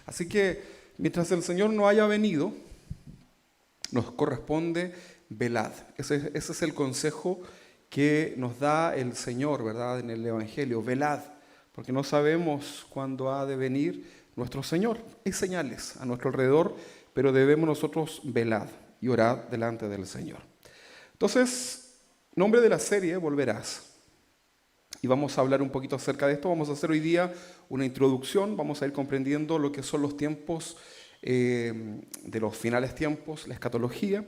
Así que mientras el Señor no haya venido, nos corresponde velad. Ese es el consejo que nos da el Señor, ¿verdad? En el Evangelio, velad, porque no sabemos cuándo ha de venir nuestro Señor. Hay señales a nuestro alrededor, pero debemos nosotros velad y orar delante del Señor. Entonces, nombre de la serie, Volverás. Y vamos a hablar un poquito acerca de esto. Vamos a hacer hoy día una introducción, vamos a ir comprendiendo lo que son los tiempos, de los finales tiempos, la escatología.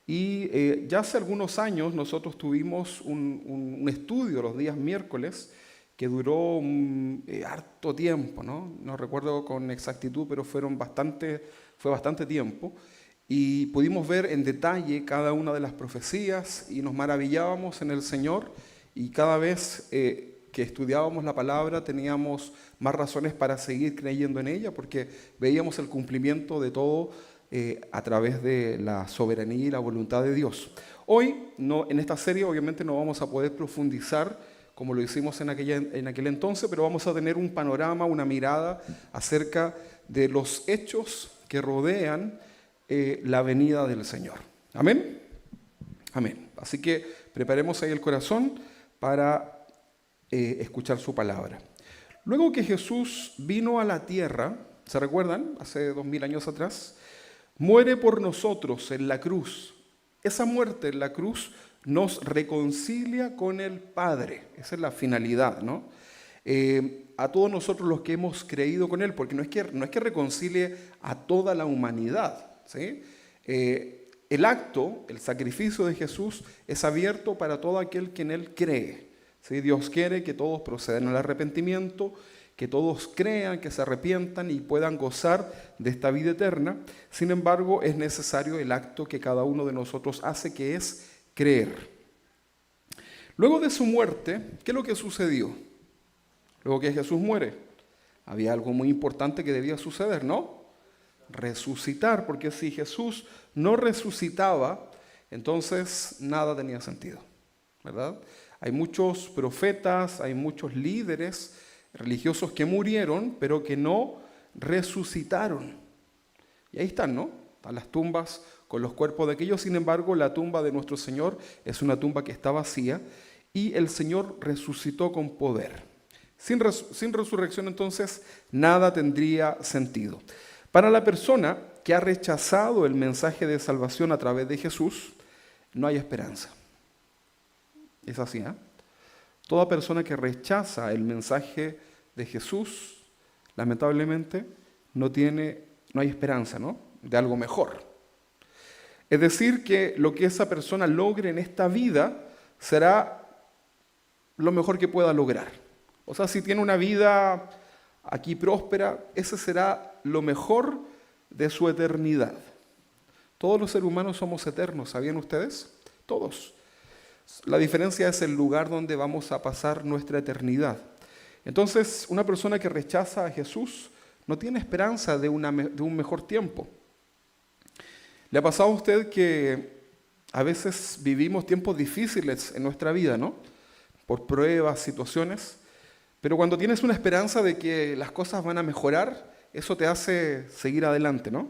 Y ya hace algunos años nosotros tuvimos un estudio los días miércoles que duró harto tiempo, ¿no? No recuerdo con exactitud, pero fue bastante tiempo. Y pudimos ver en detalle cada una de las profecías y nos maravillábamos en el Señor. Y cada vez que estudiábamos la palabra teníamos más razones para seguir creyendo en ella, porque veíamos el cumplimiento de todo a través de la soberanía y la voluntad de Dios. Hoy, en esta serie, obviamente no vamos a poder profundizar como lo hicimos en aquel entonces, pero vamos a tener un panorama, una mirada acerca de los hechos que rodean la venida del Señor. ¿Amén? Amén. Así que preparemos ahí el corazón para escuchar su palabra. Luego que Jesús vino a la tierra, ¿se recuerdan? Hace 2000 años atrás, muere por nosotros en la cruz. Esa muerte en la cruz nos reconcilia con el Padre. Esa es la finalidad, ¿no? A todos nosotros los que hemos creído con Él, porque no es que reconcilie a toda la humanidad, ¿sí? El acto, el sacrificio de Jesús es abierto para todo aquel que en Él cree. ¿Sí? Dios quiere que todos procedan al arrepentimiento, que todos crean, que se arrepientan y puedan gozar de esta vida eterna. Sin embargo, es necesario el acto que cada uno de nosotros hace, que es creer. Luego de su muerte, ¿qué es lo que sucedió? Luego que Jesús muere, había algo muy importante que debía suceder, ¿no? Resucitar, porque si Jesús no resucitaba, entonces nada tenía sentido, ¿verdad? Hay muchos profetas, hay muchos líderes religiosos que murieron, pero que no resucitaron. Y ahí están, ¿no? Están las tumbas con los cuerpos de aquellos. Sin embargo, la tumba de nuestro Señor es una tumba que está vacía y el Señor resucitó con poder. Sin resurrección, entonces, nada tendría sentido. Para la persona que ha rechazado el mensaje de salvación a través de Jesús, no hay esperanza. Es así, ¿eh? Toda persona que rechaza el mensaje de Jesús, lamentablemente, no hay esperanza, ¿no? De algo mejor. Es decir, que lo que esa persona logre en esta vida será lo mejor que pueda lograr. O sea, si tiene una vida aquí próspera, ese será lo mejor de su eternidad. Todos los seres humanos somos eternos, ¿sabían ustedes? Todos. La diferencia es el lugar donde vamos a pasar nuestra eternidad. Entonces, una persona que rechaza a Jesús no tiene esperanza de un mejor tiempo. ¿Le ha pasado a usted que a veces vivimos tiempos difíciles en nuestra vida, ¿no? Por pruebas, situaciones. Pero cuando tienes una esperanza de que las cosas van a mejorar, eso te hace seguir adelante, ¿no?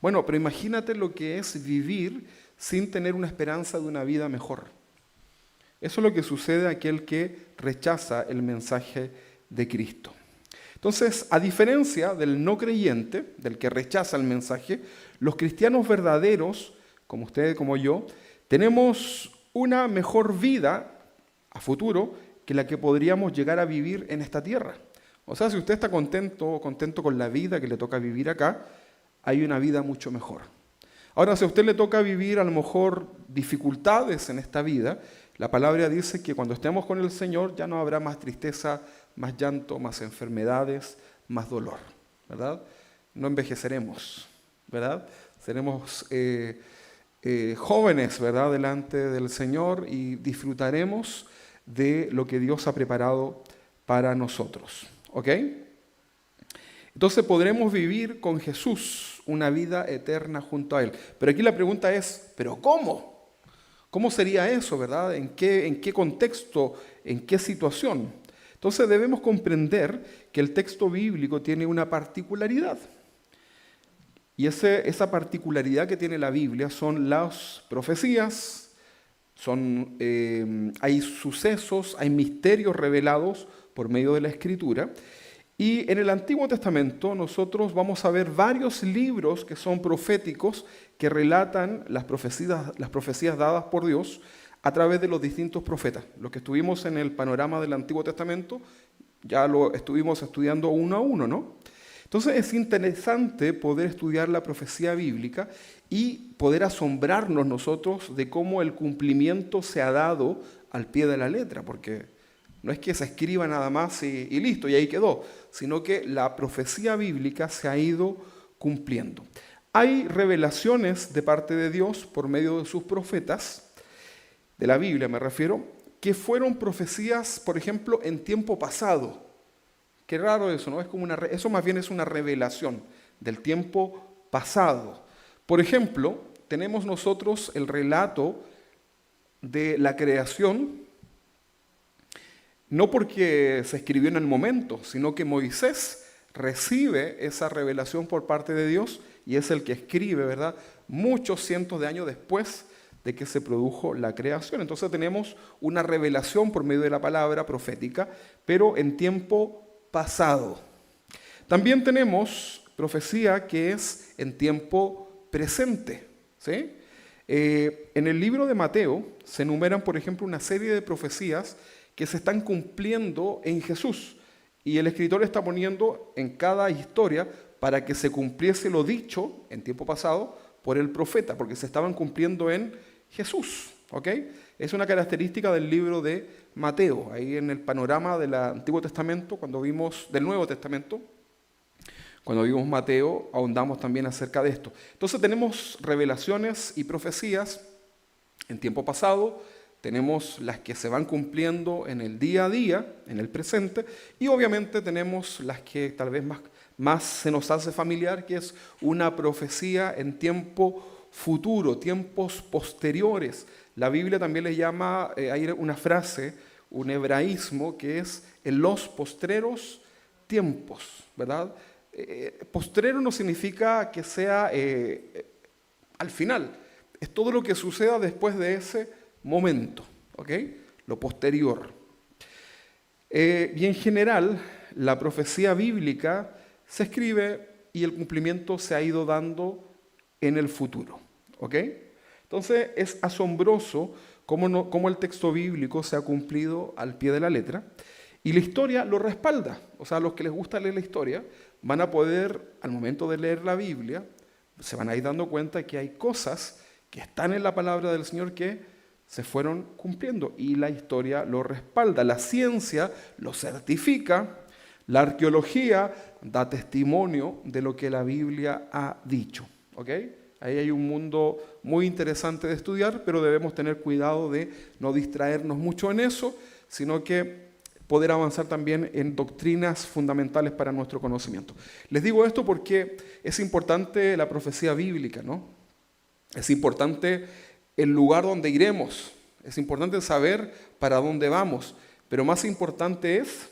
Bueno, pero imagínate lo que es vivir sin tener una esperanza de una vida mejor. Eso es lo que sucede a aquel que rechaza el mensaje de Cristo. Entonces, a diferencia del no creyente, del que rechaza el mensaje, los cristianos verdaderos, como usted, como yo, tenemos una mejor vida a futuro que la que podríamos llegar a vivir en esta tierra. O sea, si usted está contento o contento con la vida que le toca vivir acá, hay una vida mucho mejor. Ahora, si a usted le toca vivir a lo mejor dificultades en esta vida, la palabra dice que cuando estemos con el Señor ya no habrá más tristeza, más llanto, más enfermedades, más dolor, ¿verdad? No envejeceremos, ¿verdad? Seremos jóvenes, ¿verdad? Delante del Señor y disfrutaremos de lo que Dios ha preparado para nosotros, ¿ok? Entonces podremos vivir con Jesús una vida eterna junto a Él. Pero aquí la pregunta es, ¿pero cómo? ¿Cómo sería eso, verdad? ¿En qué contexto? ¿En qué situación? Entonces debemos comprender que el texto bíblico tiene una particularidad. Y esa particularidad que tiene la Biblia son las profecías, hay sucesos, hay misterios revelados por medio de la Escritura. Y en el Antiguo Testamento nosotros vamos a ver varios libros que son proféticos, que relatan las profecías dadas por Dios a través de los distintos profetas. Los que estuvimos en el panorama del Antiguo Testamento ya lo estuvimos estudiando uno a uno, ¿no? Entonces es interesante poder estudiar la profecía bíblica y poder asombrarnos nosotros de cómo el cumplimiento se ha dado al pie de la letra, porque no es que se escriba nada más y listo, y ahí quedó, sino que la profecía bíblica se ha ido cumpliendo. Hay revelaciones de parte de Dios por medio de sus profetas, de la Biblia me refiero, que fueron profecías, por ejemplo, en tiempo pasado. Qué raro eso, ¿no? Eso más bien es una revelación del tiempo pasado. Por ejemplo, tenemos nosotros el relato de la creación, no porque se escribió en el momento, sino que Moisés recibe esa revelación por parte de Dios y es el que escribe, ¿verdad? Muchos cientos de años después de que se produjo la creación. Entonces tenemos una revelación por medio de la palabra profética, pero en tiempo pasado. También tenemos profecía que es en tiempo presente, ¿sí? En el libro de Mateo se enumeran, por ejemplo, una serie de profecías que se están cumpliendo en Jesús. Y el escritor está poniendo en cada historia para que se cumpliese lo dicho en tiempo pasado por el profeta, porque se estaban cumpliendo en Jesús. ¿Ok? Es una característica del libro de Mateo. Ahí en el panorama del Antiguo Testamento, del Nuevo Testamento, cuando vimos Mateo, ahondamos también acerca de esto. Entonces tenemos revelaciones y profecías en tiempo pasado, tenemos las que se van cumpliendo en el día a día, en el presente, y obviamente tenemos las que tal vez más se nos hace familiar, que es una profecía en tiempo futuro, tiempos posteriores. La Biblia también le llama, hay una frase, un hebraísmo, que es en los postreros tiempos, ¿verdad? Postrero no significa que sea al final, es todo lo que suceda después de ese momento, ¿ok? Lo posterior. Y en general, la profecía bíblica se escribe y el cumplimiento se ha ido dando en el futuro, ¿ok? Entonces es asombroso cómo el texto bíblico se ha cumplido al pie de la letra y la historia lo respalda. O sea, los que les gusta leer la historia van a poder, al momento de leer la Biblia, se van a ir dando cuenta que hay cosas que están en la palabra del Señor que se fueron cumpliendo y la historia lo respalda. La ciencia lo certifica, la arqueología da testimonio de lo que la Biblia ha dicho, ¿ok? Ahí hay un mundo muy interesante de estudiar, pero debemos tener cuidado de no distraernos mucho en eso, sino que poder avanzar también en doctrinas fundamentales para nuestro conocimiento. Les digo esto porque es importante la profecía bíblica, ¿no? Es importante el lugar donde iremos, es importante saber para dónde vamos, pero más importante es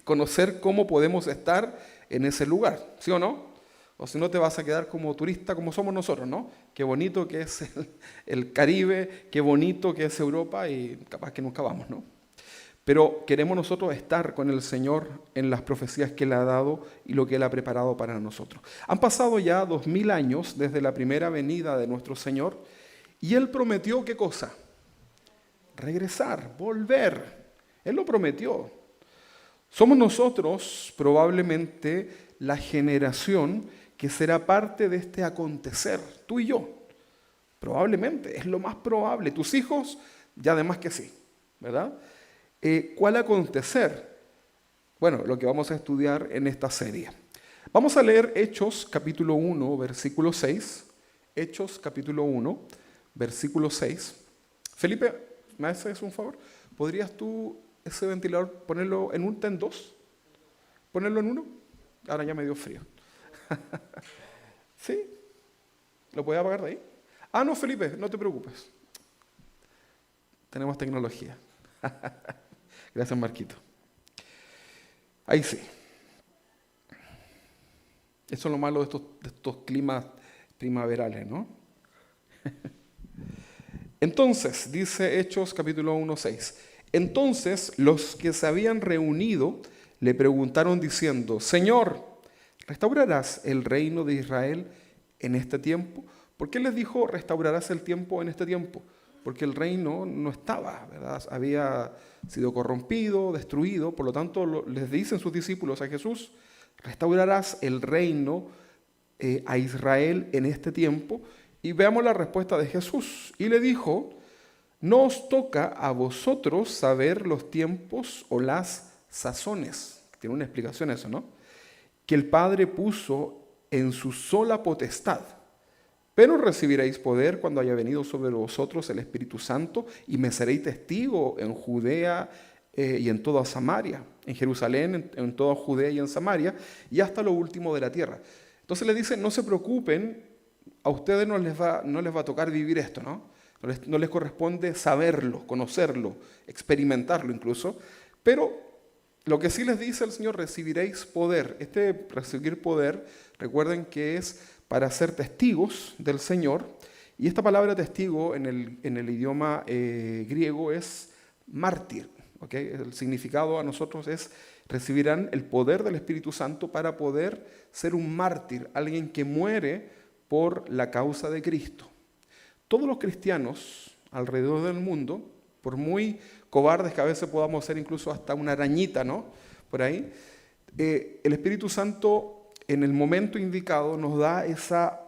conocer cómo podemos estar en ese lugar, ¿sí o no? O si no te vas a quedar como turista, como somos nosotros, ¿no? Qué bonito que es el Caribe, qué bonito que es Europa y capaz que nunca vamos, ¿no? Pero queremos nosotros estar con el Señor en las profecías que Él ha dado y lo que Él ha preparado para nosotros. Han pasado ya 2000 años desde la primera venida de nuestro Señor y Él prometió, ¿qué cosa? Regresar, volver. Él lo prometió. Somos nosotros probablemente la generación que será parte de este acontecer, tú y yo. Probablemente, es lo más probable. Tus hijos, ya además que sí, ¿verdad? ¿Cuál acontecer? Bueno, lo que vamos a estudiar en esta serie. Vamos a leer Hechos capítulo 1, versículo 6. Hechos capítulo 1, versículo 6. Felipe, ¿me haces un favor? ¿Podrías tú ese ventilador ponerlo en un ten 2? ¿Ponerlo en uno? Ahora ya me dio frío. ¿Sí? ¿Lo puedes apagar de ahí? Ah, no, Felipe, no te preocupes. Tenemos tecnología. Gracias, Marquito. Ahí sí. Eso es lo malo de estos climas primaverales, ¿no? Entonces, dice Hechos capítulo 1:6. Entonces los que se habían reunido le preguntaron diciendo: Señor, ¿restaurarás el reino de Israel en este tiempo? ¿Por qué les dijo restaurarás el tiempo en este tiempo? Porque el reino no estaba, ¿verdad? Había sido corrompido, destruido. Por lo tanto, les dicen sus discípulos a Jesús: restaurarás el reino a Israel en este tiempo. Y veamos la respuesta de Jesús. Y le dijo: no os toca a vosotros saber los tiempos o las sazones. Tiene una explicación eso, ¿no? Que el Padre puso en su sola potestad. Pero recibiréis poder cuando haya venido sobre vosotros el Espíritu Santo, y me seréis testigo en Judea y en toda Samaria, en Jerusalén, en toda Judea y en Samaria, y hasta lo último de la tierra. Entonces le dice: no se preocupen, a ustedes no les va a tocar vivir esto, ¿no? No les corresponde saberlo, conocerlo, experimentarlo incluso, pero lo que sí les dice el Señor: recibiréis poder. Este recibir poder, recuerden que es para ser testigos del Señor, y esta palabra testigo en el idioma griego es mártir, ¿okay? El significado a nosotros es: recibirán el poder del Espíritu Santo para poder ser un mártir, alguien que muere por la causa de Cristo. Todos los cristianos alrededor del mundo, por muy cobardes que a veces podamos ser, incluso hasta una arañita, ¿no? Por ahí, el Espíritu Santo en el momento indicado nos da esa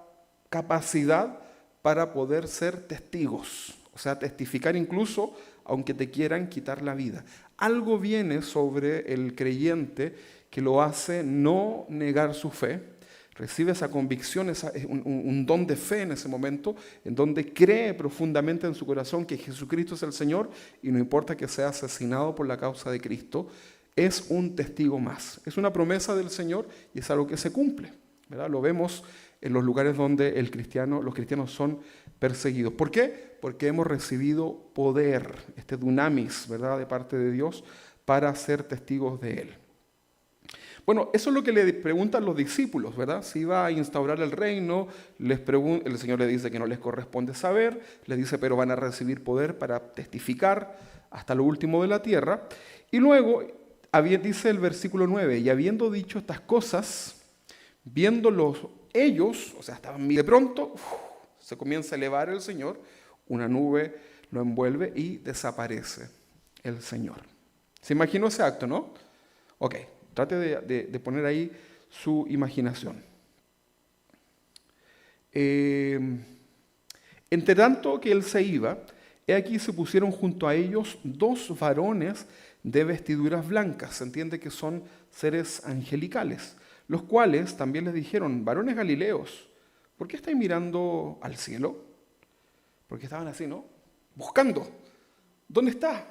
capacidad para poder ser testigos, o sea, testificar incluso aunque te quieran quitar la vida. Algo viene sobre el creyente que lo hace no negar su fe. Recibe esa convicción, un don de fe en ese momento, en donde cree profundamente en su corazón que Jesucristo es el Señor, y no importa que sea asesinado por la causa de Cristo, es un testigo más. Es una promesa del Señor y es algo que se cumple, ¿verdad? Lo vemos en los lugares donde los cristianos son perseguidos. ¿Por qué? Porque hemos recibido poder, este dunamis, ¿verdad?, de parte de Dios, para ser testigos de Él. Bueno, eso es lo que le preguntan los discípulos, ¿verdad? Si iba a instaurar el reino, el Señor le dice que no les corresponde saber, les dice: pero van a recibir poder para testificar hasta lo último de la tierra. Y luego dice el versículo 9, y habiendo dicho estas cosas, viéndolos ellos, o sea, estaban de pronto, se comienza a elevar el Señor, una nube lo envuelve y desaparece el Señor. ¿Se imaginó ese acto, no? Ok. Trate de poner ahí su imaginación. Entre tanto que él se iba, he aquí se pusieron junto a ellos 2 varones de vestiduras blancas. Se entiende que son seres angelicales, los cuales también les dijeron: varones galileos, ¿por qué estáis mirando al cielo? Porque estaban así, ¿no? Buscando. ¿Dónde está?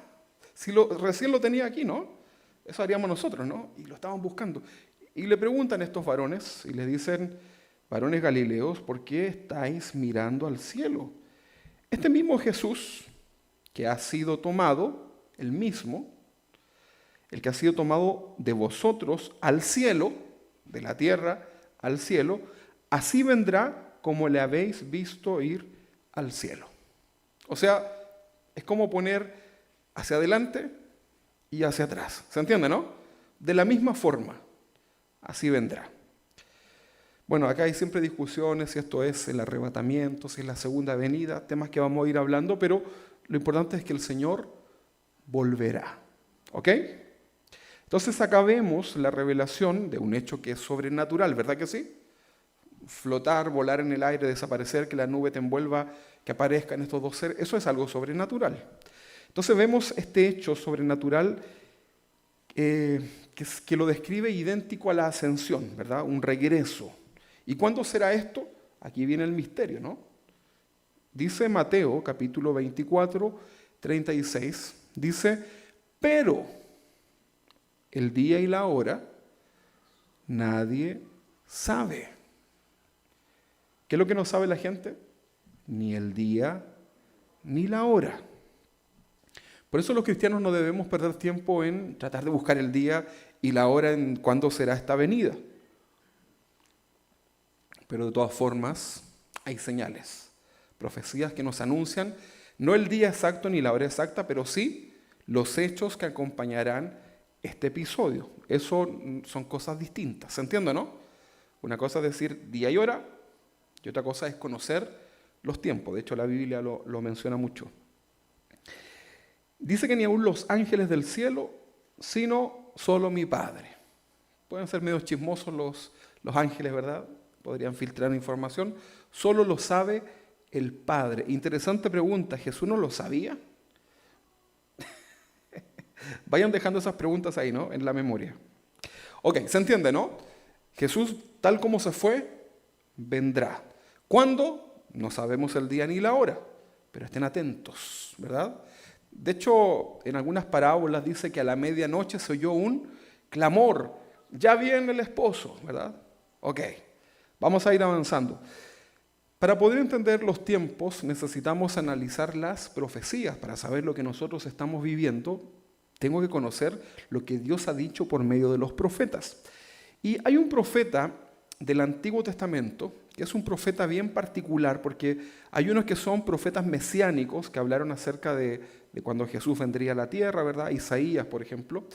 Si recién lo tenía aquí, ¿no? Eso haríamos nosotros, ¿no? Y lo estaban buscando. Y le preguntan a estos varones, y les dicen: varones galileos, ¿por qué estáis mirando al cielo? Este mismo Jesús, que ha sido tomado, el mismo, el que ha sido tomado de vosotros al cielo, de la tierra al cielo, así vendrá como le habéis visto ir al cielo. O sea, es como poner hacia adelante y hacia atrás. ¿Se entiende, no? De la misma forma, así vendrá. Bueno, acá hay siempre discusiones si esto es el arrebatamiento, si es la segunda venida, temas que vamos a ir hablando, pero lo importante es que el Señor volverá. ¿Ok? Entonces acá vemos la revelación de un hecho que es sobrenatural, ¿verdad que sí? Flotar, volar en el aire, desaparecer, que la nube te envuelva, que aparezcan estos 2 seres, eso es algo sobrenatural. Entonces vemos este hecho sobrenatural que lo describe idéntico a la ascensión, ¿verdad? Un regreso. ¿Y cuándo será esto? Aquí viene el misterio, ¿no? Dice Mateo, capítulo 24, 36, dice: pero el día y la hora nadie sabe. ¿Qué es lo que no sabe la gente? Ni el día ni la hora. Por eso los cristianos no debemos perder tiempo en tratar de buscar el día y la hora en cuándo será esta venida. pero de todas formas hay señales, profecías que nos anuncian no el día exacto ni la hora exacta, pero sí los hechos que acompañarán este episodio. Eso son cosas distintas, ¿se entiende, no? Una cosa es decir día y hora, y otra cosa es conocer los tiempos. De hecho, la Biblia lo menciona mucho. Dice que ni aun los ángeles del cielo, sino solo mi Padre. Pueden ser medio chismosos los ángeles, ¿verdad? Podrían filtrar información. Solo lo sabe el Padre. Interesante pregunta, ¿Jesús no lo sabía? Vayan dejando esas preguntas ahí, ¿no? En la memoria. Ok, se entiende, ¿no? Jesús, tal como se fue, vendrá. ¿Cuándo? No sabemos el día ni la hora, pero estén atentos, ¿verdad? De hecho, en algunas parábolas dice que a la medianoche se oyó un clamor. Ya viene el esposo, ¿verdad? Ok, vamos a ir avanzando. Para poder entender los tiempos necesitamos analizar las profecías. Para saber lo que nosotros estamos viviendo, tengo que conocer lo que Dios ha dicho por medio de los profetas. Y hay un profeta del Antiguo Testamento que es un profeta bien particular, porque hay unos que son profetas mesiánicos que hablaron acerca de cuando Jesús vendría a la tierra, ¿verdad? Isaías, por ejemplo.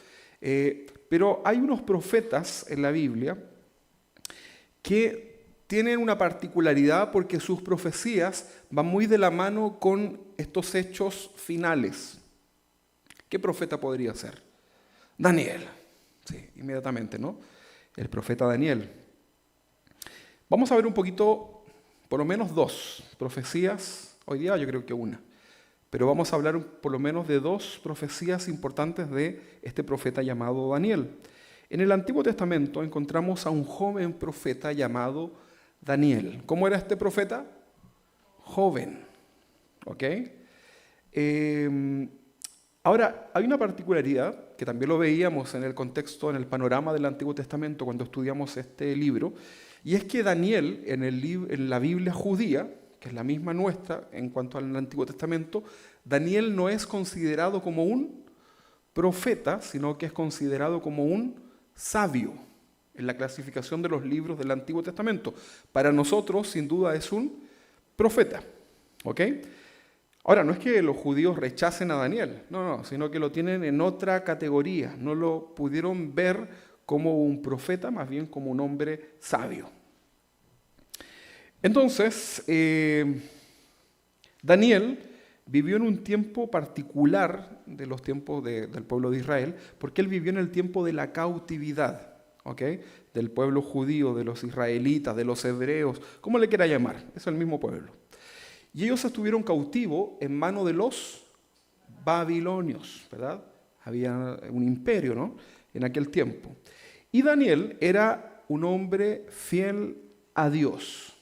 Pero hay unos profetas en la Biblia que tienen una particularidad porque sus profecías van muy de la mano con estos hechos finales. ¿Qué profeta podría ser? Daniel. Sí, inmediatamente, ¿no? El profeta Daniel. Vamos a ver un poquito, por lo menos dos profecías, hoy día yo creo que una, pero vamos a hablar por lo menos de dos profecías importantes de este profeta llamado Daniel. En el Antiguo Testamento encontramos a un joven profeta llamado Daniel. ¿Cómo era este profeta? Joven. ¿Ok? Ahora, hay una particularidad que también lo veíamos en el contexto, en el panorama del Antiguo Testamento cuando estudiamos este libro, y es que Daniel, en la Biblia judía, que es la misma nuestra en cuanto al Antiguo Testamento, Daniel no es considerado como un profeta, sino que es considerado como un sabio en la clasificación de los libros del Antiguo Testamento. Para nosotros, sin duda, es un profeta. ¿Ok? Ahora, no es que los judíos rechacen a Daniel, no, sino que lo tienen en otra categoría. No lo pudieron ver como un profeta, más bien como un hombre sabio. Entonces, Daniel vivió en un tiempo particular de los tiempos del pueblo de Israel, porque él vivió en el tiempo de la cautividad, ¿ok? Del pueblo judío, de los israelitas, de los hebreos, como le quiera llamar, es el mismo pueblo. Y ellos estuvieron cautivos en manos de los babilonios, ¿verdad? Había un imperio, ¿no? En aquel tiempo. Y Daniel era un hombre fiel a Dios,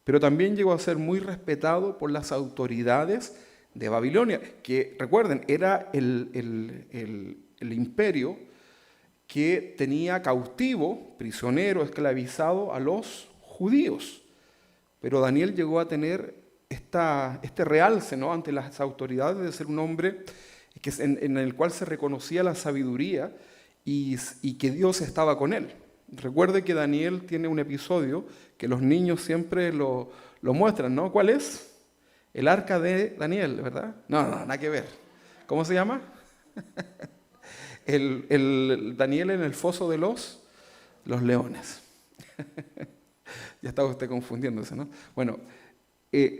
pero también llegó a ser muy respetado por las autoridades de Babilonia, que recuerden, era el imperio que tenía cautivo, prisionero, esclavizado a los judíos. Pero Daniel llegó a tener este realce, ¿no?, ante las autoridades de ser un hombre en el cual se reconocía la sabiduría y que Dios estaba con él. Recuerde que Daniel tiene un episodio que los niños siempre lo muestran, ¿no? ¿Cuál es? El arca de Daniel, ¿verdad? No, nada que ver. ¿Cómo se llama? el Daniel en el foso de los leones. Ya estaba usted confundiéndose, ¿no? Bueno,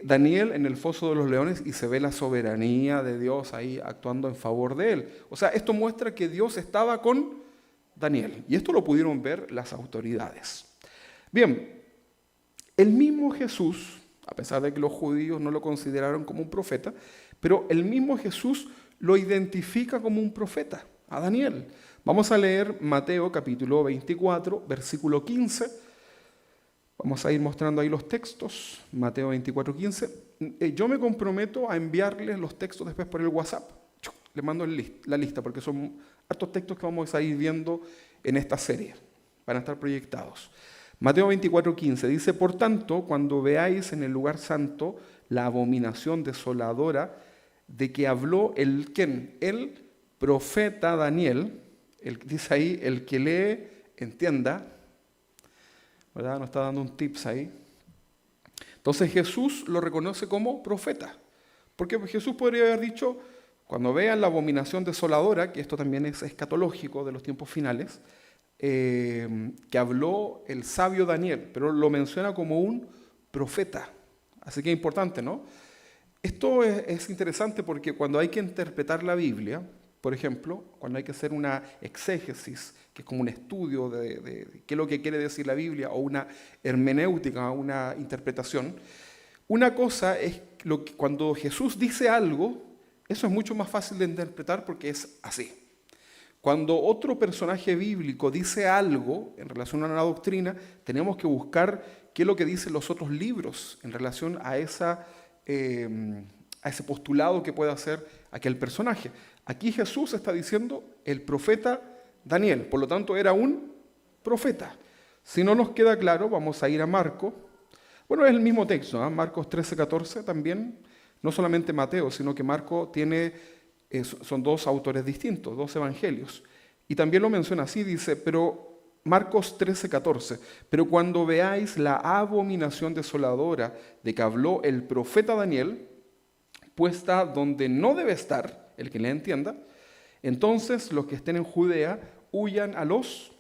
Daniel en el foso de los leones y se ve la soberanía de Dios ahí actuando en favor de él. O sea, esto muestra que Dios estaba con Daniel. Y esto lo pudieron ver las autoridades. Bien, el mismo Jesús, a pesar de que los judíos no lo consideraron como un profeta, pero el mismo Jesús lo identifica como un profeta, a Daniel. Vamos a leer Mateo capítulo 24, versículo 15. Vamos a ir mostrando ahí los textos, Mateo 24, 15. Yo me comprometo a enviarles los textos después por el WhatsApp. Les mando la lista porque son hartos textos que vamos a ir viendo en esta serie. Van a estar proyectados. Mateo 24, 15 dice: por tanto, cuando veáis en el lugar santo la abominación desoladora de que habló ¿quién? El profeta Daniel, dice ahí, el que lee, entienda, ¿verdad? Nos está dando un tips ahí. Entonces Jesús lo reconoce como profeta. Porque Jesús podría haber dicho, cuando vean la abominación desoladora, que esto también es escatológico de los tiempos finales, que habló el sabio Daniel, pero lo menciona como un profeta. Así que es importante, ¿no? Esto es interesante porque cuando hay que interpretar la Biblia, por ejemplo, cuando hay que hacer una exégesis, que es como un estudio de qué es lo que quiere decir la Biblia, o una hermenéutica, una interpretación, una cosa es cuando Jesús dice algo, eso es mucho más fácil de interpretar porque es así. Cuando otro personaje bíblico dice algo en relación a una doctrina, tenemos que buscar qué es lo que dicen los otros libros en relación a ese postulado que puede hacer aquel personaje. Aquí Jesús está diciendo el profeta Daniel, por lo tanto era un profeta. Si no nos queda claro, vamos a ir a Marcos. Bueno, es el mismo texto, ¿eh? Marcos 13-14 también, no solamente Mateo, sino que Marcos son dos autores distintos, dos evangelios. Y también lo menciona así, dice, pero Marcos 13-14, pero cuando veáis la abominación desoladora de que habló el profeta Daniel, puesta donde no debe estar, el que le entienda, entonces los que estén en Judea huyan a los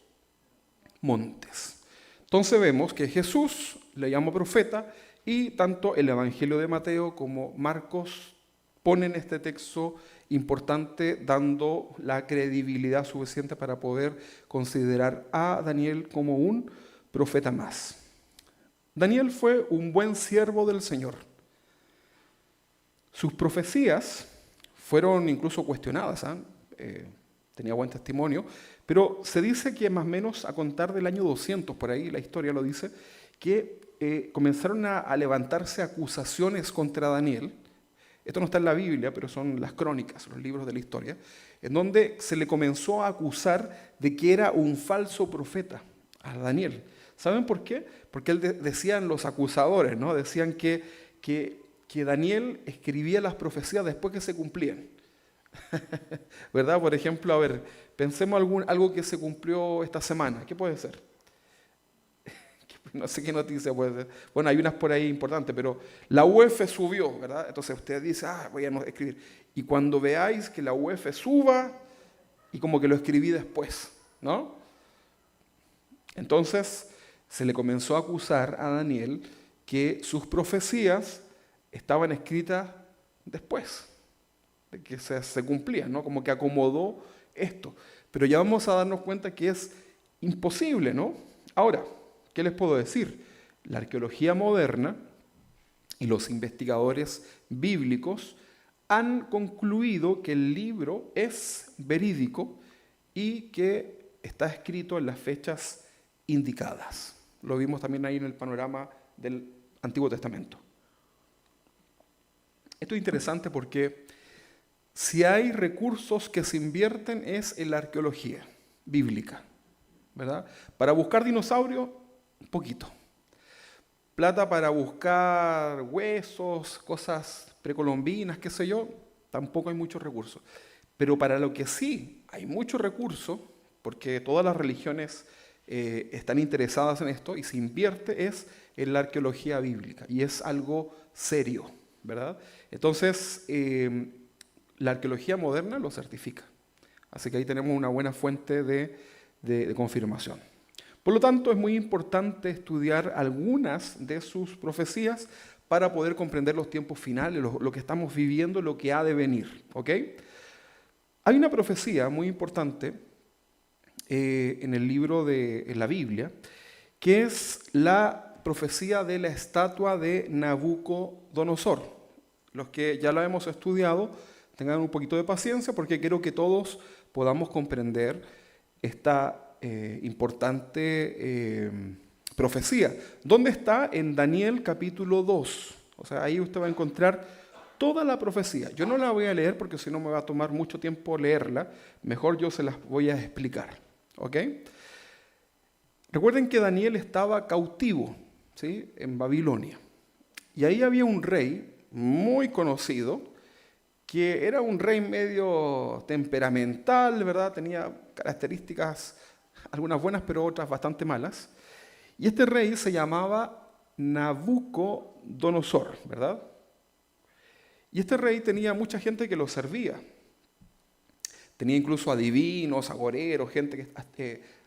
montes. Entonces vemos que Jesús le llama profeta y tanto el Evangelio de Mateo como Marcos ponen este texto importante dando la credibilidad suficiente para poder considerar a Daniel como un profeta más. Daniel fue un buen siervo del Señor. Sus profecías fueron incluso cuestionadas, tenía buen testimonio, pero se dice que más o menos a contar del año 200, por ahí la historia lo dice, que comenzaron a levantarse acusaciones contra Daniel. Esto no está en la Biblia, pero son las crónicas, los libros de la historia, en donde se le comenzó a acusar de que era un falso profeta a Daniel. ¿Saben por qué? Porque decían los acusadores, ¿no? Decían que Daniel escribía las profecías después que se cumplían. ¿Verdad? Por ejemplo, a ver, pensemos algo que se cumplió esta semana. ¿Qué puede ser? No sé qué noticia puede ser. Bueno, hay unas por ahí importantes, pero la UEF subió, ¿verdad? Entonces usted dice, voy a escribir. Y cuando veáis que la UEF suba, y como que lo escribí después, ¿no? Entonces se le comenzó a acusar a Daniel que sus profecías estaban escritas después de que se cumplían, ¿no? Como que acomodó esto. Pero ya vamos a darnos cuenta que es imposible, ¿no? Ahora, ¿qué les puedo decir? La arqueología moderna y los investigadores bíblicos han concluido que el libro es verídico y que está escrito en las fechas indicadas. Lo vimos también ahí en el panorama del Antiguo Testamento. Esto es interesante porque si hay recursos que se invierten es en la arqueología bíblica, ¿verdad? Para buscar dinosaurios, un poquito. Plata para buscar huesos, cosas precolombinas, qué sé yo, tampoco hay muchos recursos. Pero para lo que sí hay muchos recursos, porque todas las religiones están interesadas en esto y se invierte es en la arqueología bíblica y es algo serio, ¿verdad? Entonces, la arqueología moderna lo certifica. Así que ahí tenemos una buena fuente de confirmación. Por lo tanto, es muy importante estudiar algunas de sus profecías para poder comprender los tiempos finales, lo que estamos viviendo, lo que ha de venir. ¿Ok? Hay una profecía muy importante en el libro en la Biblia, que es la profecía de la estatua de Nabucodonosor. Los que ya la hemos estudiado, tengan un poquito de paciencia porque quiero que todos podamos comprender esta importante profecía. ¿Dónde está? En Daniel capítulo 2. O sea, ahí usted va a encontrar toda la profecía. Yo no la voy a leer porque si no me va a tomar mucho tiempo leerla. Mejor yo se las voy a explicar. ¿Ok? Recuerden que Daniel estaba cautivo, ¿sí? En Babilonia. Y ahí había un rey muy conocido que era un rey medio temperamental, ¿verdad? Tenía características, algunas buenas, pero otras bastante malas. Y este rey se llamaba Nabucodonosor. Nabucodonosor, ¿verdad? Y este rey tenía mucha gente que lo servía. Tenía incluso adivinos, agoreros,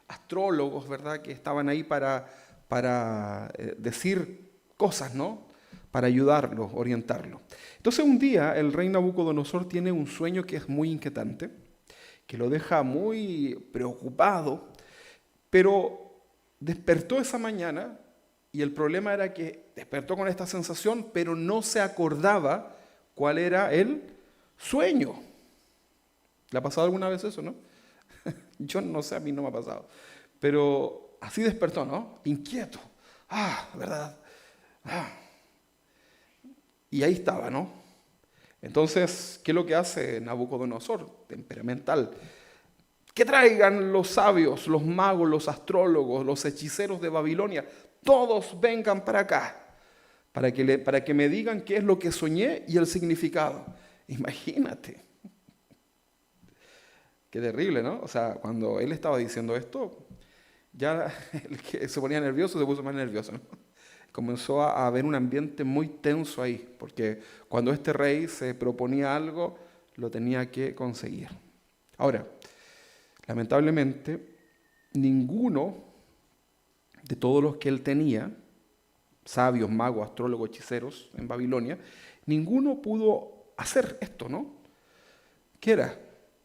astrólogos, ¿verdad? Que estaban ahí para decir cosas, ¿no? Para ayudarlo, orientarlo. Entonces un día el rey Nabucodonosor tiene un sueño que es muy inquietante, que lo deja muy preocupado, pero despertó esa mañana y el problema era que despertó con esta sensación, pero no se acordaba cuál era el sueño. ¿Le ha pasado alguna vez eso, no? Yo no sé, a mí no me ha pasado. Pero así despertó, ¿no? Inquieto. ¿Verdad? Y ahí estaba, ¿no? Entonces, ¿qué es lo que hace Nabucodonosor? Temperamental. Que traigan los sabios, los magos, los astrólogos, los hechiceros de Babilonia. Todos vengan para acá. Para que me digan qué es lo que soñé y el significado. Imagínate. Qué terrible, ¿no? O sea, cuando él estaba diciendo esto, ya el que se ponía nervioso se puso más nervioso, ¿no? Comenzó a haber un ambiente muy tenso ahí, porque cuando este rey se proponía algo, lo tenía que conseguir. Ahora, lamentablemente, ninguno de todos los que él tenía, sabios, magos, astrólogos, hechiceros en Babilonia, ninguno pudo hacer esto, ¿no? ¿Qué era?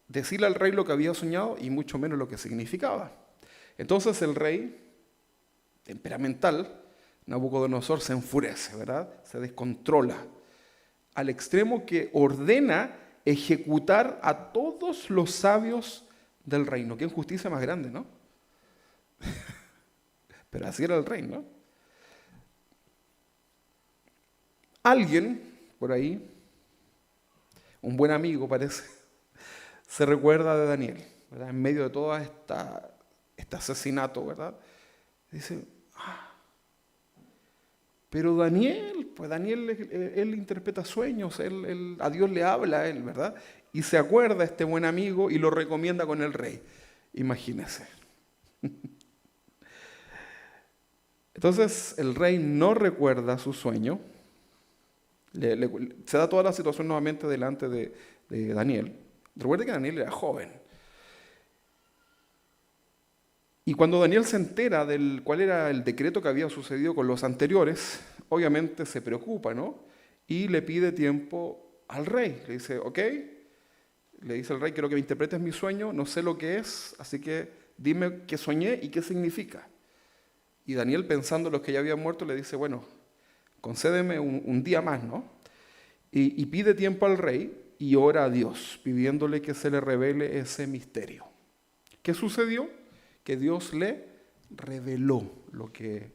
Decirle al rey lo que había soñado y mucho menos lo que significaba. Entonces el rey, temperamental, Nabucodonosor, se enfurece, ¿verdad? Se descontrola al extremo que ordena ejecutar a todos los sabios del reino. Qué injusticia más grande, ¿no? Pero así era el rey, ¿no? Alguien por ahí, un buen amigo parece, se recuerda de Daniel, ¿verdad? En medio de todo este asesinato, ¿verdad? Dice, pero Daniel, pues Daniel, él interpreta sueños, a Dios le habla a él, ¿verdad? Y se acuerda este buen amigo y lo recomienda con el rey. Imagínese. Entonces el rey no recuerda su sueño, se da toda la situación nuevamente delante de Daniel. Recuerde que Daniel era joven. Y cuando Daniel se entera del cuál era el decreto que había sucedido con los anteriores, obviamente se preocupa, ¿no? Y le pide tiempo al rey. Le dice, ok, le dice al rey, quiero que me interpretes mi sueño, no sé lo que es, así que dime qué soñé y qué significa. Y Daniel, pensando en los que ya habían muerto, le dice, bueno, concédeme un día más, ¿no? Y pide tiempo al rey y ora a Dios, pidiéndole que se le revele ese misterio. ¿Qué sucedió? Que Dios le reveló lo que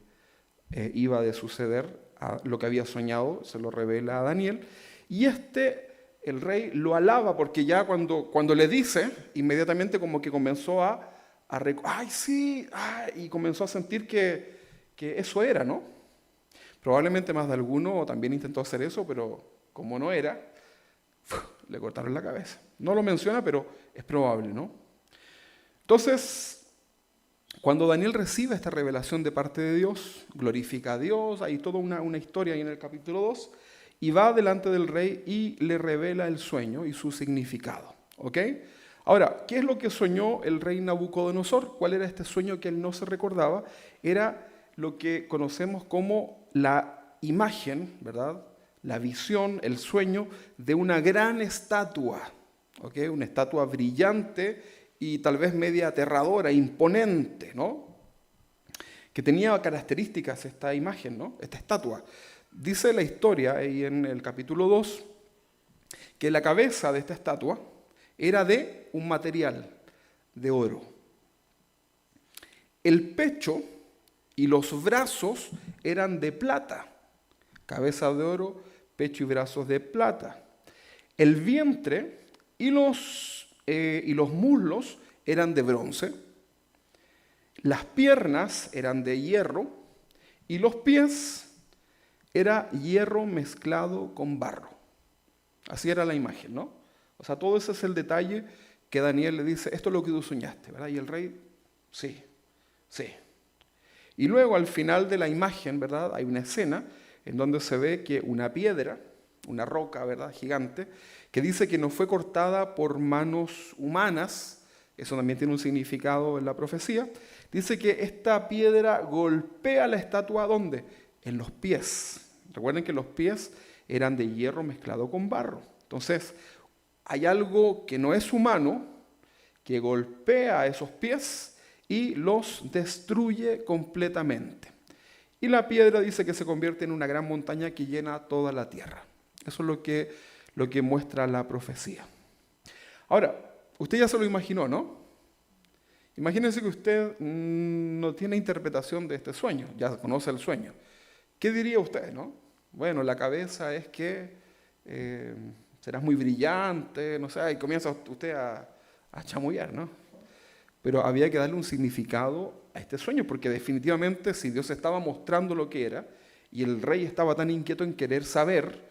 iba a suceder, lo que había soñado, se lo revela a Daniel. Y el rey lo alaba porque ya cuando le dice, inmediatamente como que comenzó ¡ay, sí! Y comenzó a sentir que eso era, ¿no? Probablemente más de alguno también intentó hacer eso, pero como no era, le cortaron la cabeza. No lo menciona, pero es probable, ¿no? Entonces, cuando Daniel recibe esta revelación de parte de Dios, glorifica a Dios, hay toda una historia ahí en el capítulo 2, y va delante del rey y le revela el sueño y su significado. ¿Ok? Ahora, ¿qué es lo que soñó el rey Nabucodonosor? ¿Cuál era este sueño que él no se recordaba? Era lo que conocemos como la imagen, ¿verdad? La visión, el sueño de una gran estatua, ¿ok? Una estatua brillante y tal vez media aterradora, imponente, ¿no? Que tenía características esta imagen, ¿no? Esta estatua. Dice la historia ahí en el capítulo 2 que la cabeza de esta estatua era de un material de oro. El pecho y los brazos eran de plata. Cabeza de oro, pecho y brazos de plata. El vientre y los muslos eran de bronce. Las piernas eran de hierro y los pies era hierro mezclado con barro. Así era la imagen, ¿no? O sea, todo ese es el detalle que Daniel le dice, esto es lo que tú soñaste, ¿verdad? Y el rey, sí. Y luego al final de la imagen, ¿verdad? Hay una escena en donde se ve que una piedra, una roca, ¿verdad?, gigante, que dice que no fue cortada por manos humanas, eso también tiene un significado en la profecía, dice que esta piedra golpea la estatua, ¿dónde? En los pies. Recuerden que los pies eran de hierro mezclado con barro. Entonces, hay algo que no es humano, que golpea esos pies y los destruye completamente. Y la piedra dice que se convierte en una gran montaña que llena toda la tierra. Eso es lo que muestra la profecía. Ahora, usted ya se lo imaginó, ¿no? Imagínense que usted no tiene interpretación de este sueño, ya conoce el sueño. ¿Qué diría usted, no? Bueno, la cabeza es que serás muy brillante, no sé, y comienza usted a chamullar, ¿no? Pero había que darle un significado a este sueño, porque definitivamente si Dios estaba mostrando lo que era, y el rey estaba tan inquieto en querer saber,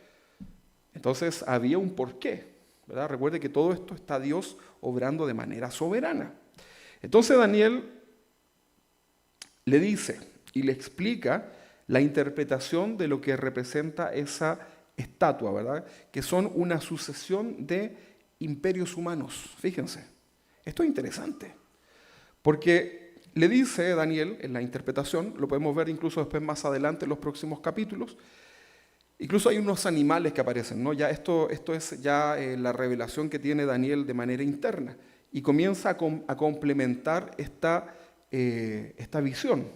entonces había un porqué, ¿verdad? Recuerde que todo esto está Dios obrando de manera soberana. Entonces Daniel le dice y le explica la interpretación de lo que representa esa estatua, ¿verdad? Que son una sucesión de imperios humanos. Fíjense, esto es interesante, porque le dice Daniel en la interpretación, lo podemos ver incluso después más adelante en los próximos capítulos, incluso hay unos animales que aparecen, ¿no? Ya esto es ya la revelación que tiene Daniel de manera interna y comienza a complementar esta visión.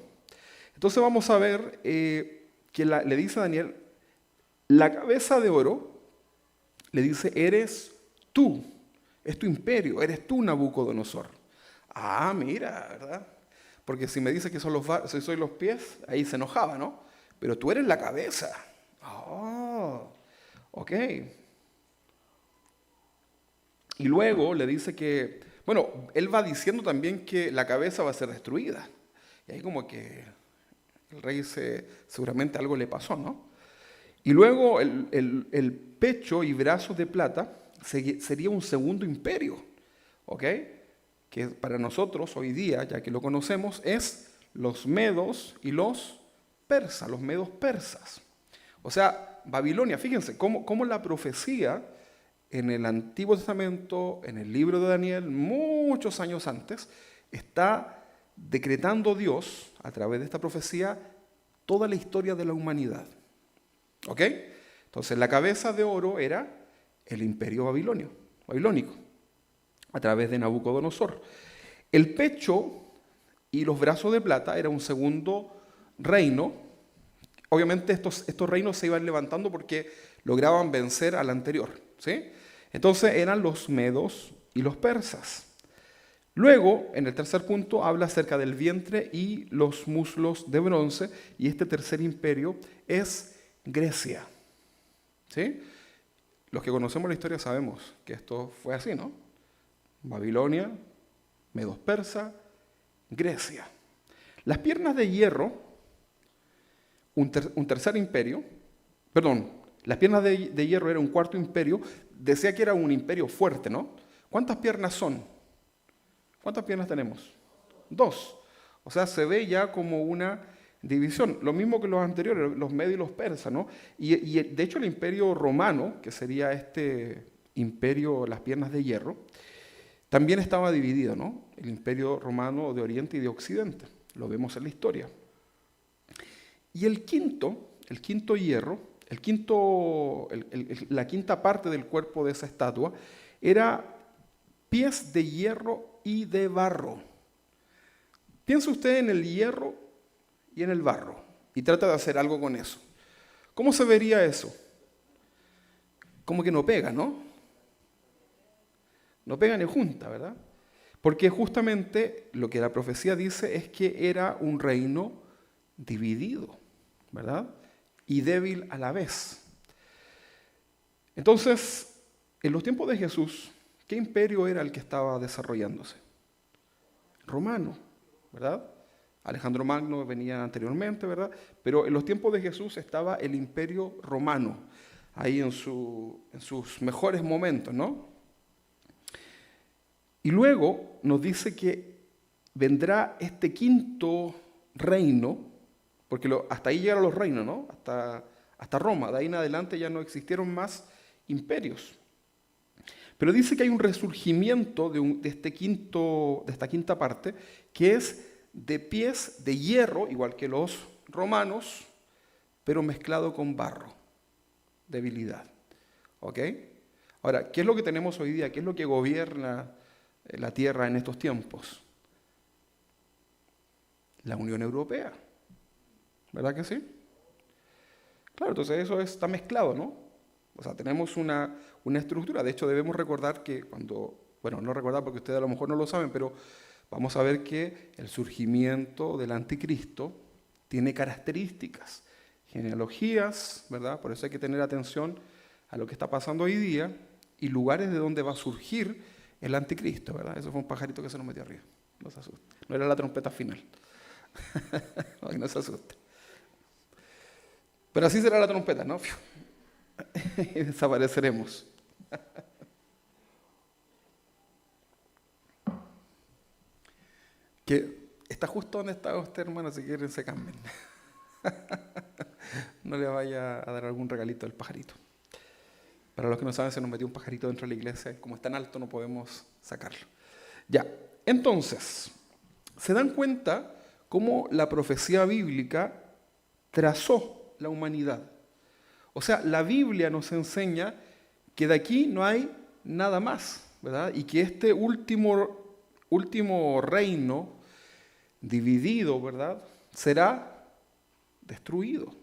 Entonces vamos a ver que le dice a Daniel, la cabeza de oro, le dice, eres tú, es tu imperio, eres tú, Nabucodonosor. Ah, mira, ¿verdad? Porque si me dice que si soy los pies, ahí se enojaba, ¿no? Pero tú eres la cabeza. Oh, ok. Y luego le dice que, bueno, él va diciendo también que la cabeza va a ser destruida. Y ahí como que el rey seguramente algo le pasó, ¿no? Y luego el pecho y brazos de plata sería un segundo imperio, ¿ok? Que para nosotros hoy día, ya que lo conocemos, es los medos y los persas, los medos persas. O sea, Babilonia, fíjense cómo la profecía en el Antiguo Testamento, en el libro de Daniel, muchos años antes, está decretando Dios, a través de esta profecía, toda la historia de la humanidad. ¿Ok? Entonces, la cabeza de oro era el imperio babilónico, a través de Nabucodonosor. El pecho y los brazos de plata era un segundo reino. Obviamente estos reinos se iban levantando porque lograban vencer al anterior, ¿sí? Entonces eran los medos y los persas. Luego, en el tercer punto, habla acerca del vientre y los muslos de bronce, y este tercer imperio es Grecia. ¿Sí? Los que conocemos la historia sabemos que esto fue así, ¿no? Babilonia, medos persa, Grecia. Las piernas de hierro, un tercer imperio, perdón, las piernas de hierro era un cuarto imperio, decía que era un imperio fuerte, ¿no? ¿Cuántas piernas son? ¿Cuántas piernas tenemos? 2. O sea, se ve ya como una división. Lo mismo que los anteriores, los medios y los persas, ¿no? Y de hecho el imperio romano, que sería este imperio, las piernas de hierro, también estaba dividido, ¿no? El imperio romano de Oriente y de Occidente. Lo vemos en la historia. Y el quinto hierro, la quinta parte del cuerpo de esa estatua, era pies de hierro y de barro. Piensa usted en el hierro y en el barro y trata de hacer algo con eso. ¿Cómo se vería eso? Como que no pega, ¿no? No pega ni junta, ¿verdad? Porque justamente lo que la profecía dice es que era un reino dividido, ¿verdad? Y débil a la vez. Entonces, en los tiempos de Jesús, ¿qué imperio era el que estaba desarrollándose? Romano, ¿verdad? Alejandro Magno venía anteriormente, ¿verdad? Pero en los tiempos de Jesús estaba el imperio romano, ahí en sus mejores momentos, ¿no? Y luego nos dice que vendrá este quinto reino, porque hasta ahí llegaron los reinos, ¿no? hasta Roma. De ahí en adelante ya no existieron más imperios. Pero dice que hay un resurgimiento de esta quinta parte, que es de pies de hierro, igual que los romanos, pero mezclado con barro, debilidad. ¿Ok? Ahora, ¿qué es lo que tenemos hoy día? ¿Qué es lo que gobierna la tierra en estos tiempos? La Unión Europea. ¿Verdad que sí? Claro, entonces eso está mezclado, ¿no? O sea, tenemos una estructura. De hecho, debemos recordar que no recordar porque ustedes a lo mejor no lo saben, pero vamos a ver que el surgimiento del anticristo tiene características, genealogías, ¿verdad? Por eso hay que tener atención a lo que está pasando hoy día y lugares de donde va a surgir el anticristo, ¿verdad? Eso fue un pajarito que se nos metió arriba. No se asuste. No era la trompeta final. No se asuste. Pero así será la trompeta, ¿no? Y desapareceremos. Que está justo donde está usted, hermano, si quieren se cambien. No le vaya a dar algún regalito al pajarito. Para los que no saben, se nos metió un pajarito dentro de la iglesia y como es tan alto no podemos sacarlo. Ya, entonces, se dan cuenta cómo la profecía bíblica trazó la humanidad. O sea, la Biblia nos enseña que de aquí no hay nada más, ¿verdad? Y que este último reino dividido, ¿verdad?, será destruido,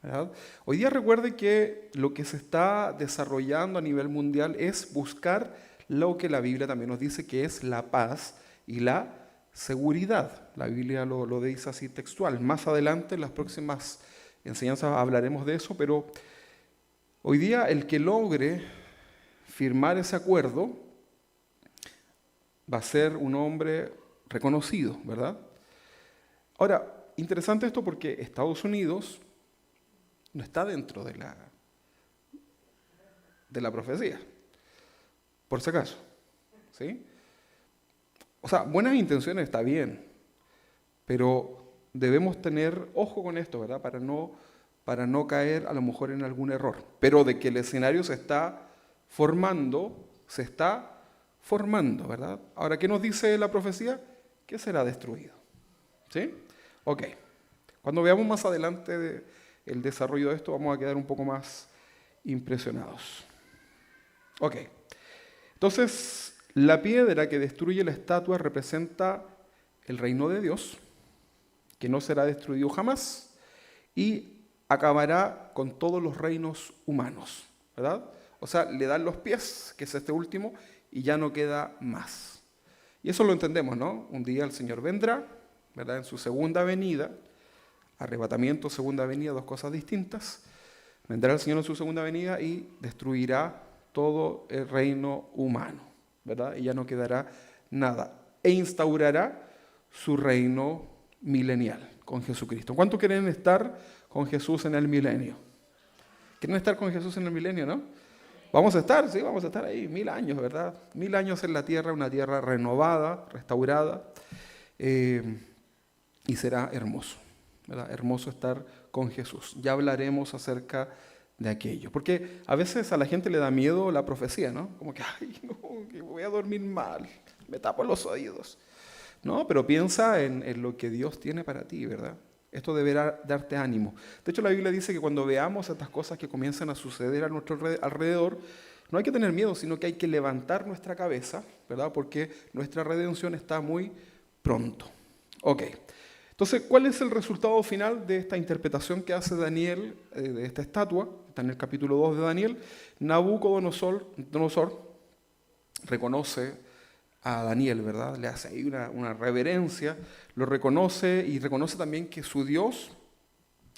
¿verdad? Hoy día recuerde que lo que se está desarrollando a nivel mundial es buscar lo que la Biblia también nos dice que es la paz y la seguridad. La Biblia lo dice así textual. Más adelante, en las próximas enseñanzas hablaremos de eso, pero hoy día el que logre firmar ese acuerdo va a ser un hombre reconocido, ¿verdad? Ahora, interesante esto porque Estados Unidos no está dentro de la profecía, por si acaso, ¿sí? O sea, buenas intenciones está bien, pero debemos tener ojo con esto, ¿verdad? Para no caer a lo mejor en algún error. Pero de que el escenario se está formando, ¿verdad? Ahora, ¿qué nos dice la profecía? Que será destruido. ¿Sí? Ok. Cuando veamos más adelante el desarrollo de esto, vamos a quedar un poco más impresionados. Ok. Entonces, la piedra que destruye la estatua representa el reino de Dios, que no será destruido jamás, y acabará con todos los reinos humanos, ¿verdad? O sea, le dan los pies, que es este último, y ya no queda más. Y eso lo entendemos, ¿no? Un día el Señor vendrá, ¿verdad? En su segunda venida, arrebatamiento, segunda venida, dos cosas distintas. Vendrá el Señor en su segunda venida y destruirá todo el reino humano, ¿verdad? Y ya no quedará nada. E instaurará su reino milenial con Jesucristo. ¿Cuántos quieren estar con Jesús en el milenio? ¿Quieren estar con Jesús en el milenio, no? Vamos a estar, sí, vamos a estar ahí 1000 años, ¿verdad? 1000 años en la tierra, una tierra renovada, restaurada, y será hermoso, ¿verdad? Hermoso estar con Jesús. Ya hablaremos acerca de aquello, porque a veces a la gente le da miedo la profecía, ¿no? Como que, ay, no, que voy a dormir mal, me tapo los oídos. No, pero piensa en lo que Dios tiene para ti, ¿verdad? Esto deberá darte ánimo. De hecho, la Biblia dice que cuando veamos estas cosas que comienzan a suceder a nuestro alrededor, no hay que tener miedo, sino que hay que levantar nuestra cabeza, ¿verdad? Porque nuestra redención está muy pronto. Ok. Entonces, ¿cuál es el resultado final de esta interpretación que hace Daniel de esta estatua? Está en el capítulo 2 de Daniel. Nabucodonosor reconoce a Daniel, ¿verdad? Le hace ahí una reverencia, lo reconoce y reconoce también que su Dios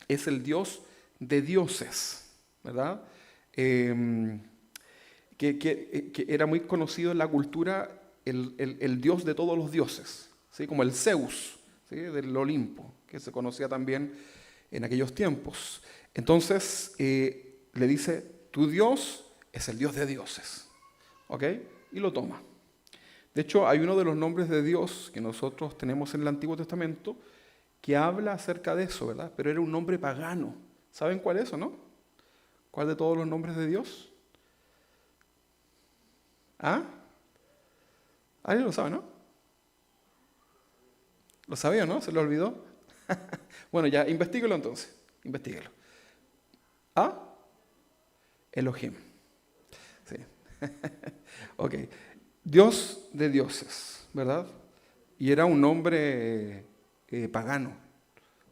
es el Dios de dioses, ¿verdad? Que era muy conocido en la cultura el Dios de todos los dioses, ¿sí? Como el Zeus, ¿sí? Del Olimpo, que se conocía también en aquellos tiempos. Entonces le dice, tu Dios es el Dios de dioses, ¿ok? Y lo toma. De hecho, hay uno de los nombres de Dios que nosotros tenemos en el Antiguo Testamento que habla acerca de eso, ¿verdad? Pero era un nombre pagano, ¿Saben cuál es o no? ¿Cuál de todos los nombres de Dios? ¿Ah? ¿Alguien lo sabe, no? ¿Lo sabía o no? ¿Se lo olvidó? Bueno, ya, investíguelo entonces. Investíguelo. ¿Ah? Elohim. Sí. Ok. Dios de dioses, ¿verdad? Y era un nombre pagano,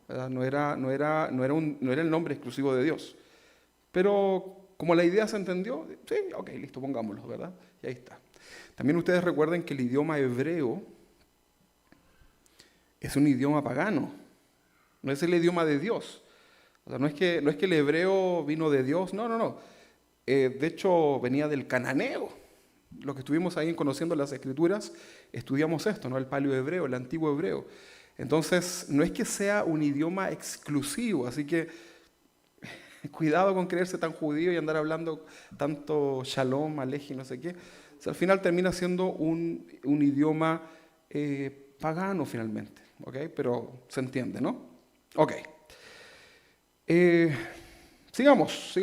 ¿verdad? No era el nombre exclusivo de Dios. Pero como la idea se entendió, sí, ok, listo, pongámoslo, ¿verdad? Y ahí está. También ustedes recuerden que el idioma hebreo es un idioma pagano, no es el idioma de Dios. O sea, no es que el hebreo vino de Dios, no. De hecho, venía del cananeo. Los que estuvimos ahí conociendo las escrituras, estudiamos esto, ¿no? El paleo hebreo, el antiguo hebreo. Entonces, no es que sea un idioma exclusivo, así que cuidado con creerse tan judío y andar hablando tanto shalom, alej y no sé qué. O sea, al final termina siendo un idioma pagano finalmente, ¿ok? Pero se entiende, ¿no? Ok. Sigamos.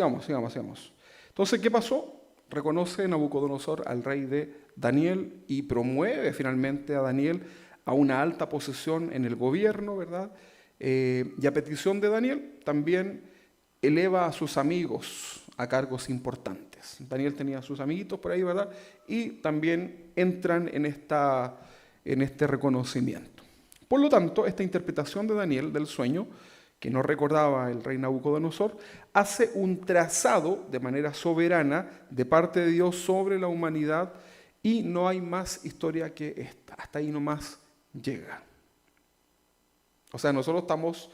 Entonces, ¿qué pasó? Reconoce Nabucodonosor al rey de Daniel y promueve finalmente a Daniel a una alta posición en el gobierno, ¿verdad? Y a petición de Daniel también eleva a sus amigos a cargos importantes. Daniel tenía a sus amiguitos por ahí, ¿verdad? Y también entran en este reconocimiento. Por lo tanto, esta interpretación de Daniel del sueño, que no recordaba el rey Nabucodonosor, hace un trazado de manera soberana de parte de Dios sobre la humanidad y no hay más historia que esta. Hasta ahí nomás llega. O sea, nosotros estamos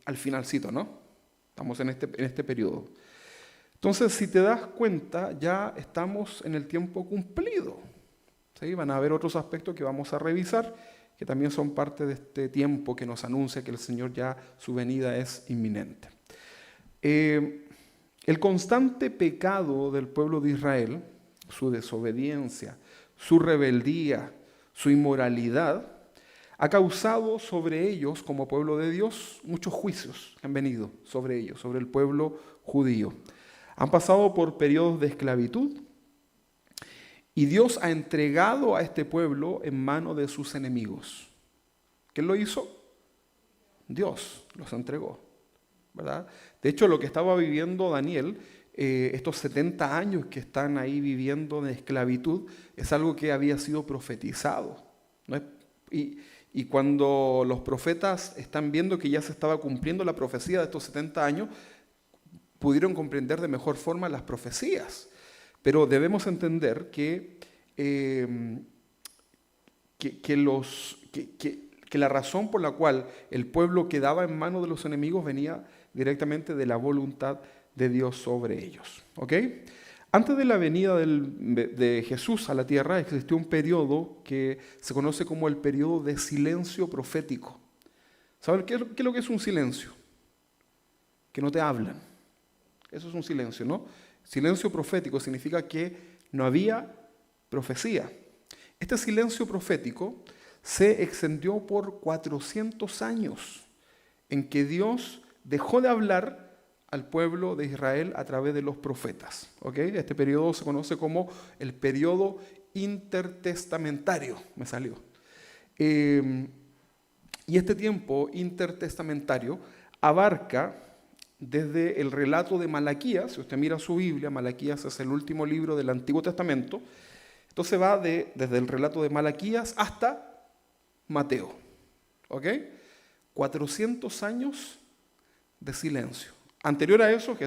al finalcito, ¿no? Estamos en este periodo. Entonces, si te das cuenta, ya estamos en el tiempo cumplido. ¿Sí? Van a haber otros aspectos que vamos a revisar, que también son parte de este tiempo que nos anuncia que el Señor ya, su venida es inminente. El constante pecado del pueblo de Israel, su desobediencia, su rebeldía, su inmoralidad, ha causado sobre ellos, como pueblo de Dios, muchos juicios que han venido sobre ellos, sobre el pueblo judío. Han pasado por periodos de esclavitud y Dios ha entregado a este pueblo en manos de sus enemigos. ¿Quién lo hizo? Dios los entregó, ¿verdad? De hecho, lo que estaba viviendo Daniel, estos 70 años que están ahí viviendo de esclavitud, es algo que había sido profetizado, ¿no? Y cuando los profetas están viendo que ya se estaba cumpliendo la profecía de estos 70 años, pudieron comprender de mejor forma las profecías. Pero debemos entender que la razón por la cual el pueblo quedaba en manos de los enemigos venía directamente de la voluntad de Dios sobre ellos. ¿Ok? Antes de la venida de Jesús a la tierra existió un periodo que se conoce como el periodo de silencio profético. ¿Saben qué es lo que es un silencio? Que no te hablan. Eso es un silencio, ¿no? Silencio profético significa que no había profecía. Este silencio profético se extendió por 400 años en que Dios dejó de hablar al pueblo de Israel a través de los profetas. ¿Okay? Este periodo se conoce como el periodo intertestamentario. Me salió. Y este tiempo intertestamentario abarca desde el relato de Malaquías. Si usted mira su Biblia, Malaquías es el último libro del Antiguo Testamento. Entonces va desde el relato de Malaquías hasta Mateo. ¿Ok? 400 años de silencio. Anterior a eso,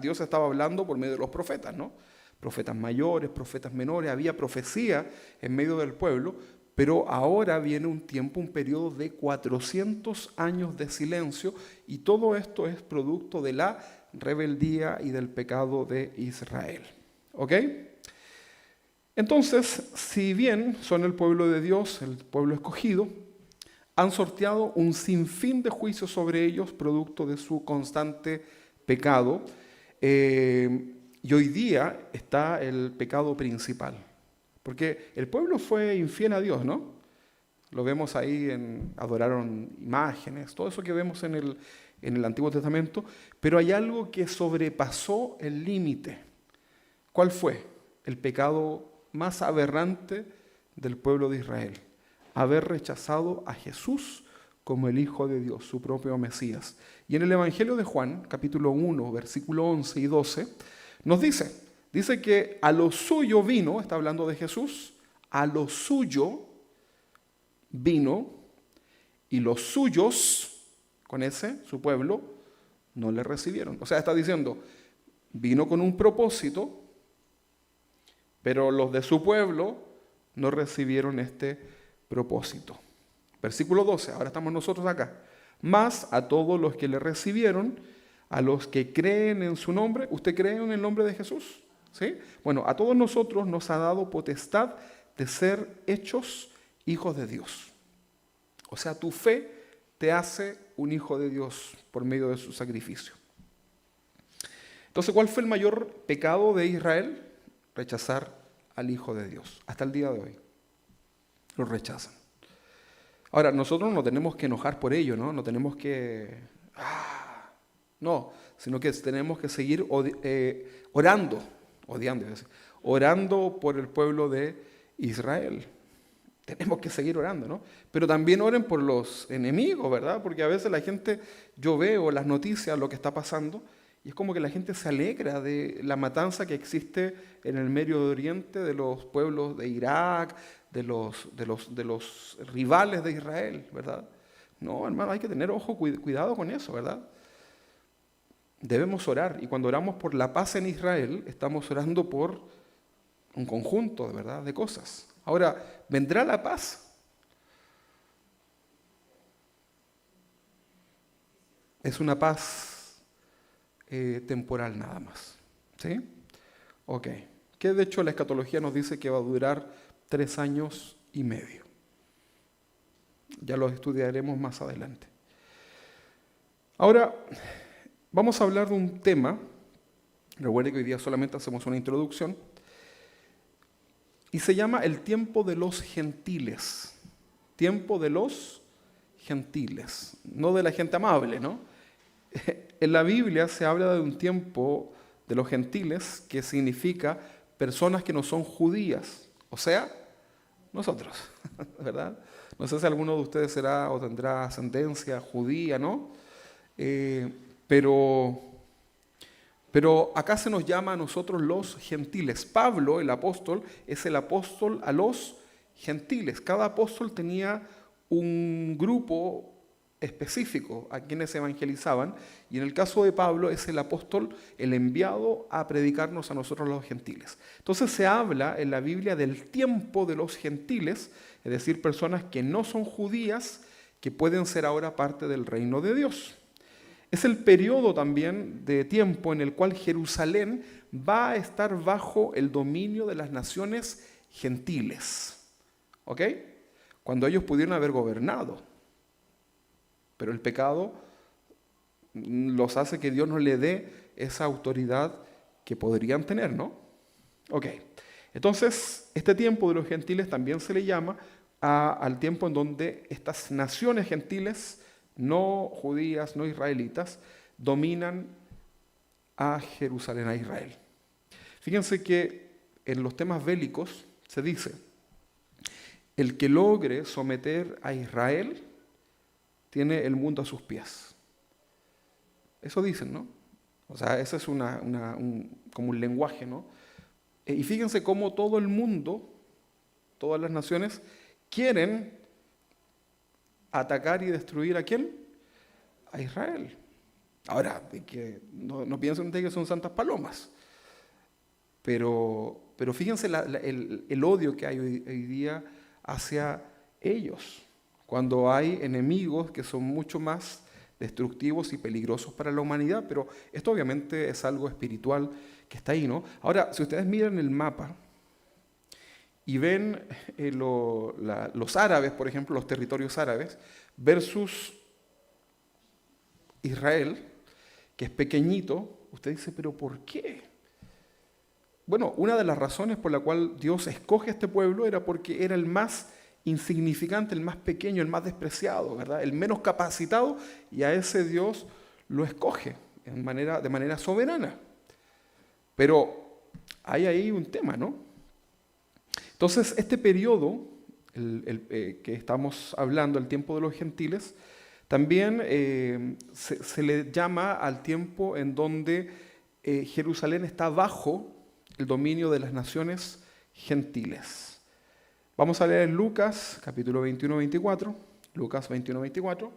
Dios estaba hablando por medio de los profetas, ¿no? Profetas mayores, profetas menores, había profecía en medio del pueblo, pero ahora viene un periodo de 400 años de silencio, y todo esto es producto de la rebeldía y del pecado de Israel. ¿Ok? Entonces, si bien son el pueblo de Dios, el pueblo escogido, han sorteado un sinfín de juicios sobre ellos, producto de su constante pecado, y hoy día está el pecado principal. Porque el pueblo fue infiel a Dios, ¿no? Lo vemos ahí, adoraron imágenes, todo eso que vemos en en el Antiguo Testamento, pero hay algo que sobrepasó el límite. ¿Cuál fue? El pecado más aberrante del pueblo de Israel: haber rechazado a Jesús como el Hijo de Dios, su propio Mesías. Y en el Evangelio de Juan, capítulo 1, versículo 11 y 12, nos dice que a lo suyo vino, está hablando de Jesús, a lo suyo vino, y los suyos, con ese, su pueblo, no le recibieron. O sea, está diciendo, vino con un propósito, pero los de su pueblo no recibieron este propósito. Versículo 12, ahora estamos nosotros acá. Mas a todos los que le recibieron, a los que creen en su nombre. ¿Usted cree en el nombre de Jesús? ¿Sí? Bueno, a todos nosotros nos ha dado potestad de ser hechos hijos de Dios. O sea, tu fe te hace un hijo de Dios por medio de su sacrificio. Entonces, ¿cuál fue el mayor pecado de Israel? Rechazar al Hijo de Dios. Hasta el día de hoy lo rechazan. Ahora, nosotros no tenemos que enojar por ello, ¿no? No tenemos que... no, sino que tenemos que seguir orando por el pueblo de Israel. Tenemos que seguir orando, ¿no? Pero también oren por los enemigos, ¿verdad? Porque a veces la gente, yo veo las noticias, lo que está pasando, y es como que la gente se alegra de la matanza que existe en el Medio Oriente, de los pueblos de Irak, de los rivales de Israel, ¿verdad? No, hermano, hay que tener ojo, cuidado con eso, ¿verdad? Debemos orar, y cuando oramos por la paz en Israel, estamos orando por un conjunto, ¿verdad?, de cosas. Ahora, ¿vendrá la paz? Es una paz temporal nada más, ¿sí? Ok. Que de hecho la escatología nos dice que va a durar 3 años y medio. Ya lo estudiaremos más adelante. Ahora, vamos a hablar de un tema. Recuerde que hoy día solamente hacemos una introducción. Y se llama el tiempo de los gentiles. Tiempo de los gentiles. No de la gente amable, ¿no? En la Biblia se habla de un tiempo de los gentiles que significa personas que no son judías. O sea, nosotros, ¿verdad? No sé si alguno de ustedes será o tendrá ascendencia judía, ¿no? Pero acá se nos llama a nosotros los gentiles. Pablo, el apóstol, es el apóstol a los gentiles. Cada apóstol tenía un grupo específico a quienes evangelizaban, y en el caso de Pablo es el apóstol, el enviado a predicarnos a nosotros los gentiles. Entonces se habla en la Biblia del tiempo de los gentiles, es decir, personas que no son judías, que pueden ser ahora parte del reino de Dios. Es el periodo también de tiempo en el cual Jerusalén va a estar bajo el dominio de las naciones gentiles. ¿Ok? Cuando ellos pudieron haber gobernado. Pero el pecado los hace que Dios no le dé esa autoridad que podrían tener, ¿no? Ok. Entonces, este tiempo de los gentiles también se le llama al tiempo en donde estas naciones gentiles, no judías, no israelitas, dominan a Jerusalén, a Israel. Fíjense que en los temas bélicos se dice, el que logre someter a Israel tiene el mundo a sus pies. Eso dicen, ¿no? O sea, ese es como un lenguaje, ¿no? Y fíjense cómo todo el mundo, todas las naciones, quieren atacar y destruir ¿a quién? A Israel. Ahora, que no piensen ustedes que son santas palomas, pero fíjense el odio que hay hoy día hacia ellos, cuando hay enemigos que son mucho más destructivos y peligrosos para la humanidad, pero esto obviamente es algo espiritual que está ahí, ¿no? Ahora, si ustedes miran el mapa y ven los árabes, por ejemplo, los territorios árabes, versus Israel, que es pequeñito, usted dice, ¿pero por qué? Bueno, una de las razones por la cual Dios escoge a este pueblo era porque era el más insignificante, el más pequeño, el más despreciado, ¿verdad? El menos capacitado, y a ese Dios lo escoge de manera soberana. Pero hay ahí un tema, ¿no? Entonces, este periodo que estamos hablando, el tiempo de los gentiles, también se le llama al tiempo en donde Jerusalén está bajo el dominio de las naciones gentiles. Vamos a leer Lucas, capítulo 21-24. Lucas 21-24.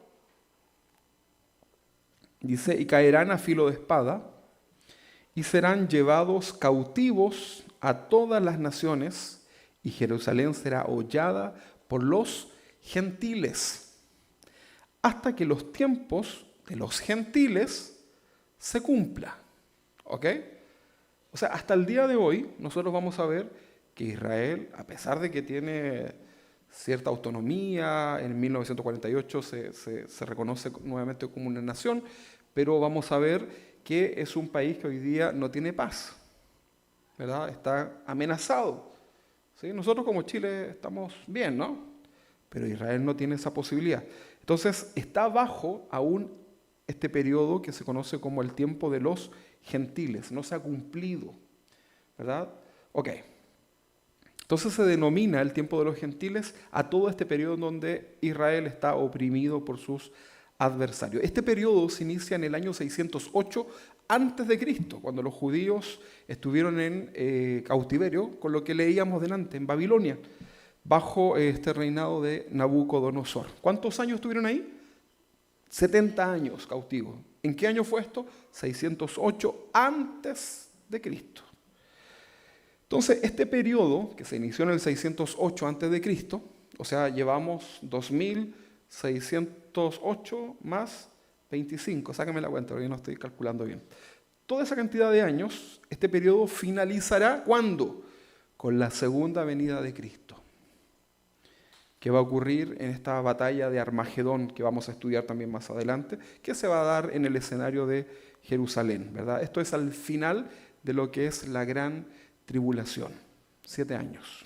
Dice, y caerán a filo de espada, y serán llevados cautivos a todas las naciones, y Jerusalén será hollada por los gentiles, hasta que los tiempos de los gentiles se cumpla. ¿Ok? O sea, hasta el día de hoy nosotros vamos a ver que Israel, a pesar de que tiene cierta autonomía, en 1948 se reconoce nuevamente como una nación, pero vamos a ver que es un país que hoy día no tiene paz, ¿verdad? Está amenazado. ¿Sí? Nosotros como Chile estamos bien, ¿no? Pero Israel no tiene esa posibilidad. Entonces está bajo aún este periodo que se conoce como el tiempo de los gentiles, no se ha cumplido, ¿verdad? Ok. Entonces se denomina el tiempo de los gentiles a todo este periodo en donde Israel está oprimido por sus adversarios. Este periodo se inicia en el año 608 antes de Cristo, cuando los judíos estuvieron en cautiverio, con lo que leíamos delante, en Babilonia, bajo este reinado de Nabucodonosor. ¿Cuántos años estuvieron ahí? 70 años cautivos. ¿En qué año fue esto? 608 antes de Cristo. Entonces, este periodo, que se inició en el 608 antes de Cristo, o sea, llevamos 2608 más 25, sácame la cuenta, porque no estoy calculando bien. Toda esa cantidad de años, este periodo finalizará, ¿cuándo? Con la segunda venida de Cristo, que va a ocurrir en esta batalla de Armagedón, que vamos a estudiar también más adelante, que se va a dar en el escenario de Jerusalén, ¿verdad? Esto es al final de lo que es la gran tribulación, 7 años.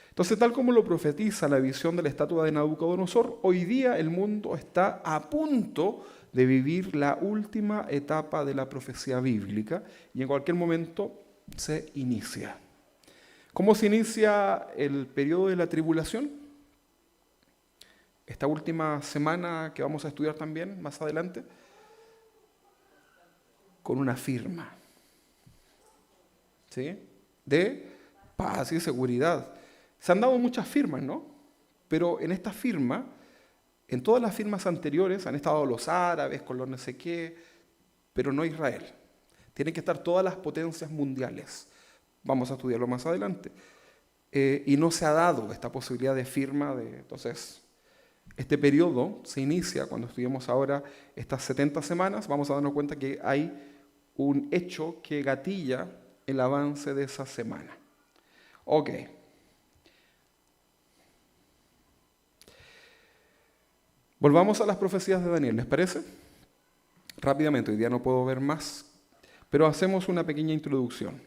Entonces, tal como lo profetiza la visión de la estatua de Nabucodonosor, hoy día el mundo está a punto de vivir la última etapa de la profecía bíblica y en cualquier momento se inicia. ¿Cómo se inicia el periodo de la tribulación? Esta última semana que vamos a estudiar también más adelante, con una firma, ¿sí? De paz y seguridad. Se han dado muchas firmas, ¿no? Pero en esta firma, en todas las firmas anteriores, han estado los árabes con los no sé qué, pero no Israel. Tienen que estar todas las potencias mundiales. Vamos a estudiarlo más adelante. Y no se ha dado esta posibilidad de firma. Entonces, este periodo se inicia cuando estudiamos ahora estas 70 semanas. Vamos a darnos cuenta que hay un hecho que gatilla el avance de esa semana. Ok. Volvamos a las profecías de Daniel, ¿les parece? Rápidamente, hoy día no puedo ver más, pero hacemos una pequeña introducción.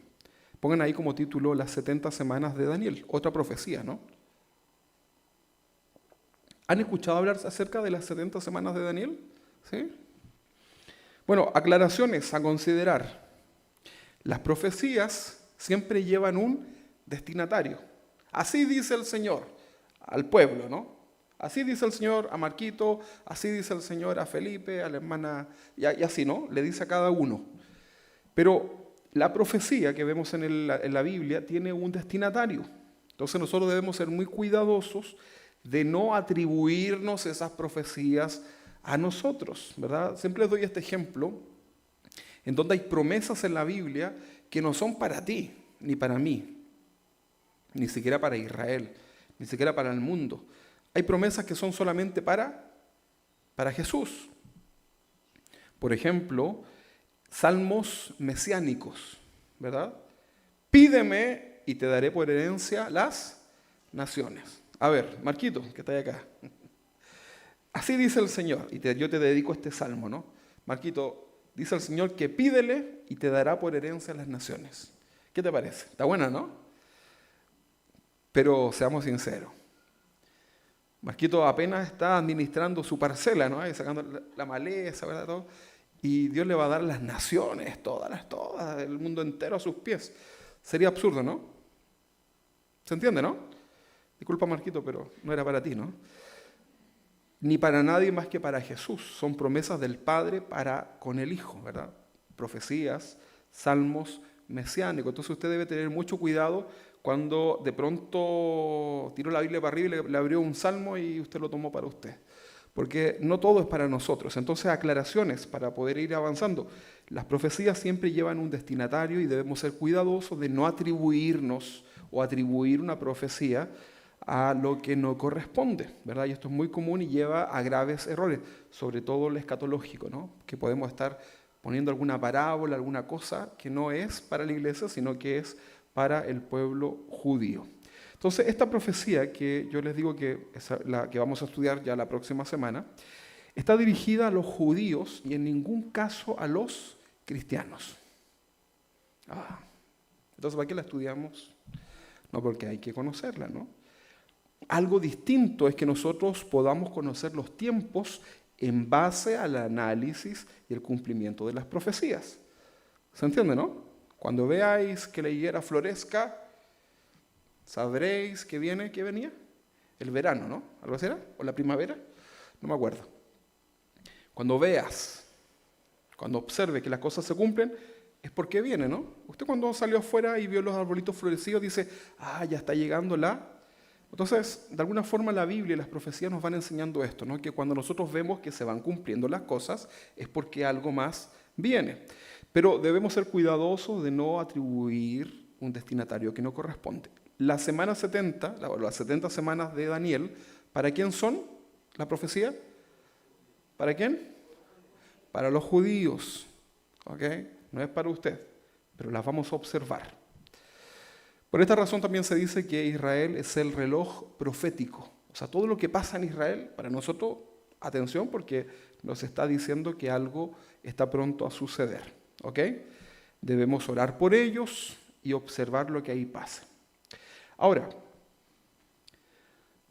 Pongan ahí como título las 70 semanas de Daniel, otra profecía, ¿no? ¿Han escuchado hablar acerca de las 70 semanas de Daniel? ¿Sí? Bueno, aclaraciones a considerar. Las profecías siempre llevan un destinatario. Así dice el Señor al pueblo, ¿no? Así dice el Señor a Marquito, así dice el Señor a Felipe, a la hermana, y así, ¿no? Le dice a cada uno. Pero la profecía que vemos en la Biblia tiene un destinatario. Entonces nosotros debemos ser muy cuidadosos de no atribuirnos esas profecías a nosotros, ¿verdad? Siempre les doy este ejemplo, en donde hay promesas en la Biblia que no son para ti, ni para mí, ni siquiera para Israel, ni siquiera para el mundo. Hay promesas que son solamente para Jesús. Por ejemplo, salmos mesiánicos, ¿verdad? Pídeme y te daré por herencia las naciones. A ver, Marquito, que está ahí acá. Así dice el Señor, y yo te dedico este salmo, ¿no? Marquito, dice el Señor que pídele y te dará por herencia las naciones. ¿Qué te parece? Está buena, ¿no? Pero seamos sinceros. Marquito apenas está administrando su parcela, ¿no? Ahí sacando la maleza, ¿verdad? Todo. Y Dios le va a dar las naciones, todas, el mundo entero a sus pies. Sería absurdo, ¿no? ¿Se entiende, no? Disculpa, Marquito, pero no era para ti, ¿no? Ni para nadie más que para Jesús. Son promesas del Padre para con el Hijo, ¿verdad? Profecías, salmos mesiánicos. Entonces usted debe tener mucho cuidado cuando de pronto tiró la Biblia para arriba y le abrió un salmo y usted lo tomó para usted. Porque no todo es para nosotros. Entonces, aclaraciones para poder ir avanzando. Las profecías siempre llevan un destinatario y debemos ser cuidadosos de no atribuirnos o atribuir una profecía a lo que no corresponde, ¿verdad? Y esto es muy común y lleva a graves errores, sobre todo el escatológico, ¿no? Que podemos estar poniendo alguna parábola, alguna cosa que no es para la iglesia, sino que es para el pueblo judío. Entonces, esta profecía que yo les digo que es la que vamos a estudiar ya la próxima semana, está dirigida a los judíos y en ningún caso a los cristianos. Entonces, ¿para qué la estudiamos? No, porque hay que conocerla, ¿no? Algo distinto es que nosotros podamos conocer los tiempos en base al análisis y el cumplimiento de las profecías. ¿Se entiende, no? Cuando veáis que la higuera florezca, sabréis que viene, ¿qué venía? El verano, ¿no? ¿Algo así era? ¿O la primavera? No me acuerdo. Cuando veas, cuando observe que las cosas se cumplen, es porque viene, ¿no? Usted cuando salió afuera y vio los arbolitos florecidos dice, ya está llegando la... Entonces, de alguna forma la Biblia y las profecías nos van enseñando esto, ¿no? Que cuando nosotros vemos que se van cumpliendo las cosas es porque algo más viene. Pero debemos ser cuidadosos de no atribuir un destinatario que no corresponde. La semana 70, las 70 semanas de Daniel, ¿para quién son la profecía? ¿Para quién? Para los judíos, ¿ok? No es para usted, pero las vamos a observar. Por esta razón también se dice que Israel es el reloj profético. O sea, todo lo que pasa en Israel, para nosotros, atención, porque nos está diciendo que algo está pronto a suceder, ¿ok? Debemos orar por ellos y observar lo que ahí pasa. Ahora,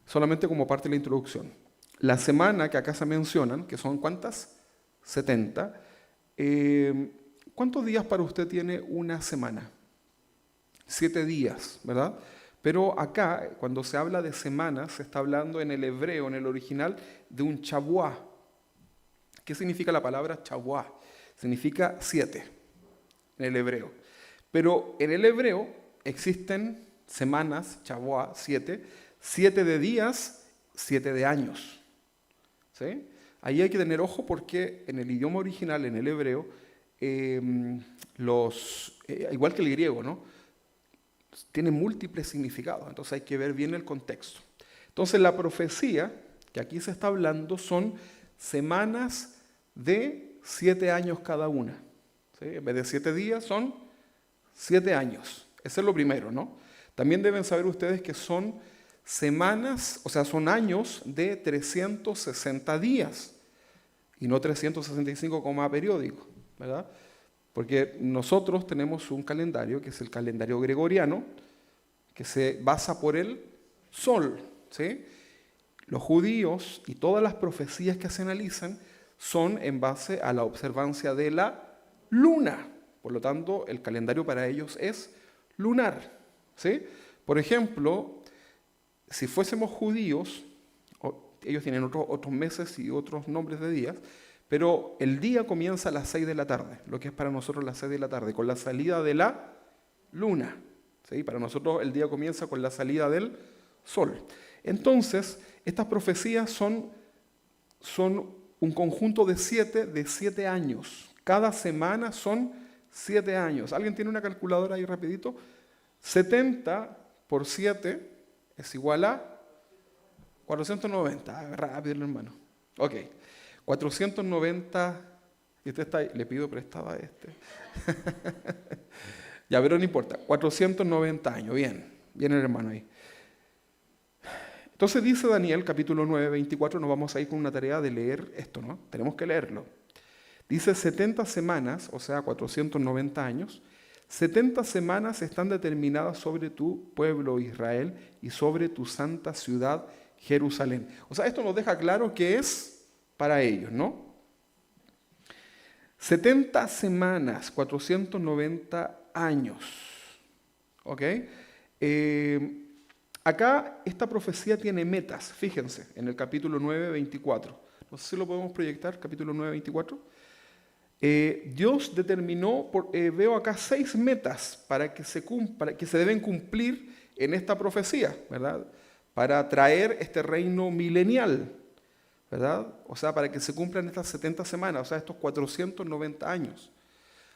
solamente como parte de la introducción, la semana que acá se mencionan, que son ¿cuántas? 70. ¿Cuántos días para usted tiene una semana? 7 días, ¿verdad? Pero acá, cuando se habla de semanas, se está hablando en el hebreo, en el original, de un chabuá. ¿Qué significa la palabra chabuá? Significa 7 en el hebreo. Pero en el hebreo existen semanas, chabuá, 7 de días, 7 de años. ¿Sí? Ahí hay que tener ojo porque en el idioma original, en el hebreo, igual que el griego, ¿no? Tiene múltiples significados, entonces hay que ver bien el contexto. Entonces la profecía que aquí se está hablando son semanas de 7 años cada una. ¿Sí? En vez de 7 días son 7 años. Ese es lo primero, ¿no? También deben saber ustedes que son semanas, o sea, son años de 360 días y no 365 como periódico, ¿verdad? Porque nosotros tenemos un calendario que es el calendario gregoriano, que se basa por el sol, ¿sí? Los judíos y todas las profecías que se analizan son en base a la observancia de la luna. Por lo tanto, el calendario para ellos es lunar, ¿sí? Por ejemplo, si fuésemos judíos, ellos tienen otros meses y otros nombres de días, pero el día comienza a las 6 de la tarde, lo que es para nosotros las 6 de la tarde, con la salida de la luna. ¿Sí? Para nosotros el día comienza con la salida del sol. Entonces, estas profecías son un conjunto de 7 años. Cada semana son 7 años. ¿Alguien tiene una calculadora ahí rapidito? 70 por 7 es igual a 490. Rápido, hermano. Ok. 490, y usted está ahí, le pido prestado a este. Ya, pero no importa, 490 años, bien el hermano ahí. Entonces dice Daniel, capítulo 9, 24, nos vamos a ir con una tarea de leer esto, ¿no? Tenemos que leerlo. Dice 70 semanas, o sea, 490 años, 70 semanas están determinadas sobre tu pueblo Israel y sobre tu santa ciudad Jerusalén. O sea, esto nos deja claro que es para ellos, ¿no? 70 semanas, 490 años. ¿Ok? Acá esta profecía tiene metas, fíjense, en el capítulo 9, 24. No sé si lo podemos proyectar, capítulo 9, 24. Dios determinó, veo acá 6 metas para que se deben cumplir en esta profecía, ¿verdad? Para traer este reino milenial, ¿verdad? O sea, para que se cumplan estas 70 semanas, o sea, estos 490 años.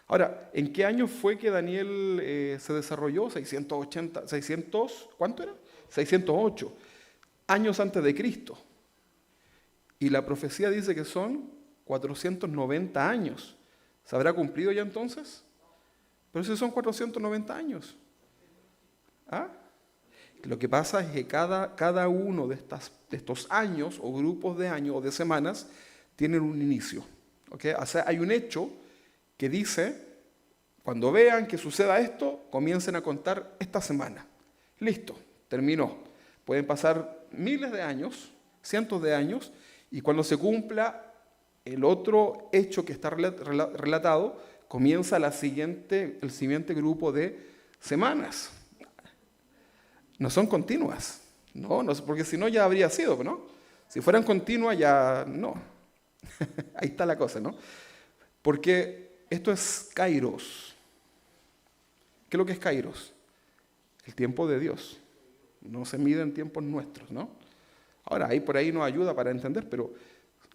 Ahora, ¿en qué año fue que Daniel se desarrolló? 600, ¿cuánto era? 608, años antes de Cristo. Y la profecía dice que son 490 años. ¿Se habrá cumplido ya entonces? Pero si son 490 años. ¿Ah? Lo que pasa es que cada uno de estos años o grupos de años o de semanas tienen un inicio. ¿Okay? O sea, hay un hecho que dice, cuando vean que suceda esto, comiencen a contar esta semana. Listo, terminó. Pueden pasar miles de años, cientos de años, y cuando se cumpla el otro hecho que está relatado, comienza el siguiente grupo de semanas. No son continuas, no, porque si no ya habría sido, ¿no? Si fueran continuas ya no. Ahí está la cosa, ¿no? Porque esto es Kairos. ¿Qué es lo que es Kairos? El tiempo de Dios. No se mide en tiempos nuestros, ¿no? Ahora, ahí por ahí nos ayuda para entender, pero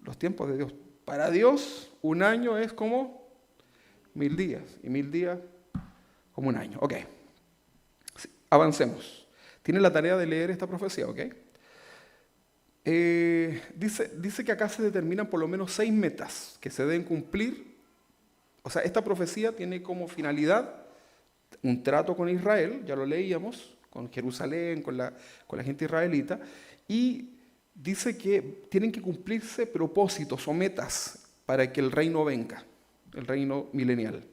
los tiempos de Dios. Para Dios, un año es como 1000 días, y 1000 días como un año. Ok, sí, avancemos. Tiene la tarea de leer esta profecía, ¿ok? Dice que acá se determinan por lo menos 6 metas que se deben cumplir. O sea, esta profecía tiene como finalidad un trato con Israel, ya lo leíamos, con Jerusalén, con la gente israelita, y dice que tienen que cumplirse propósitos o metas para que el reino venga, el reino milenial.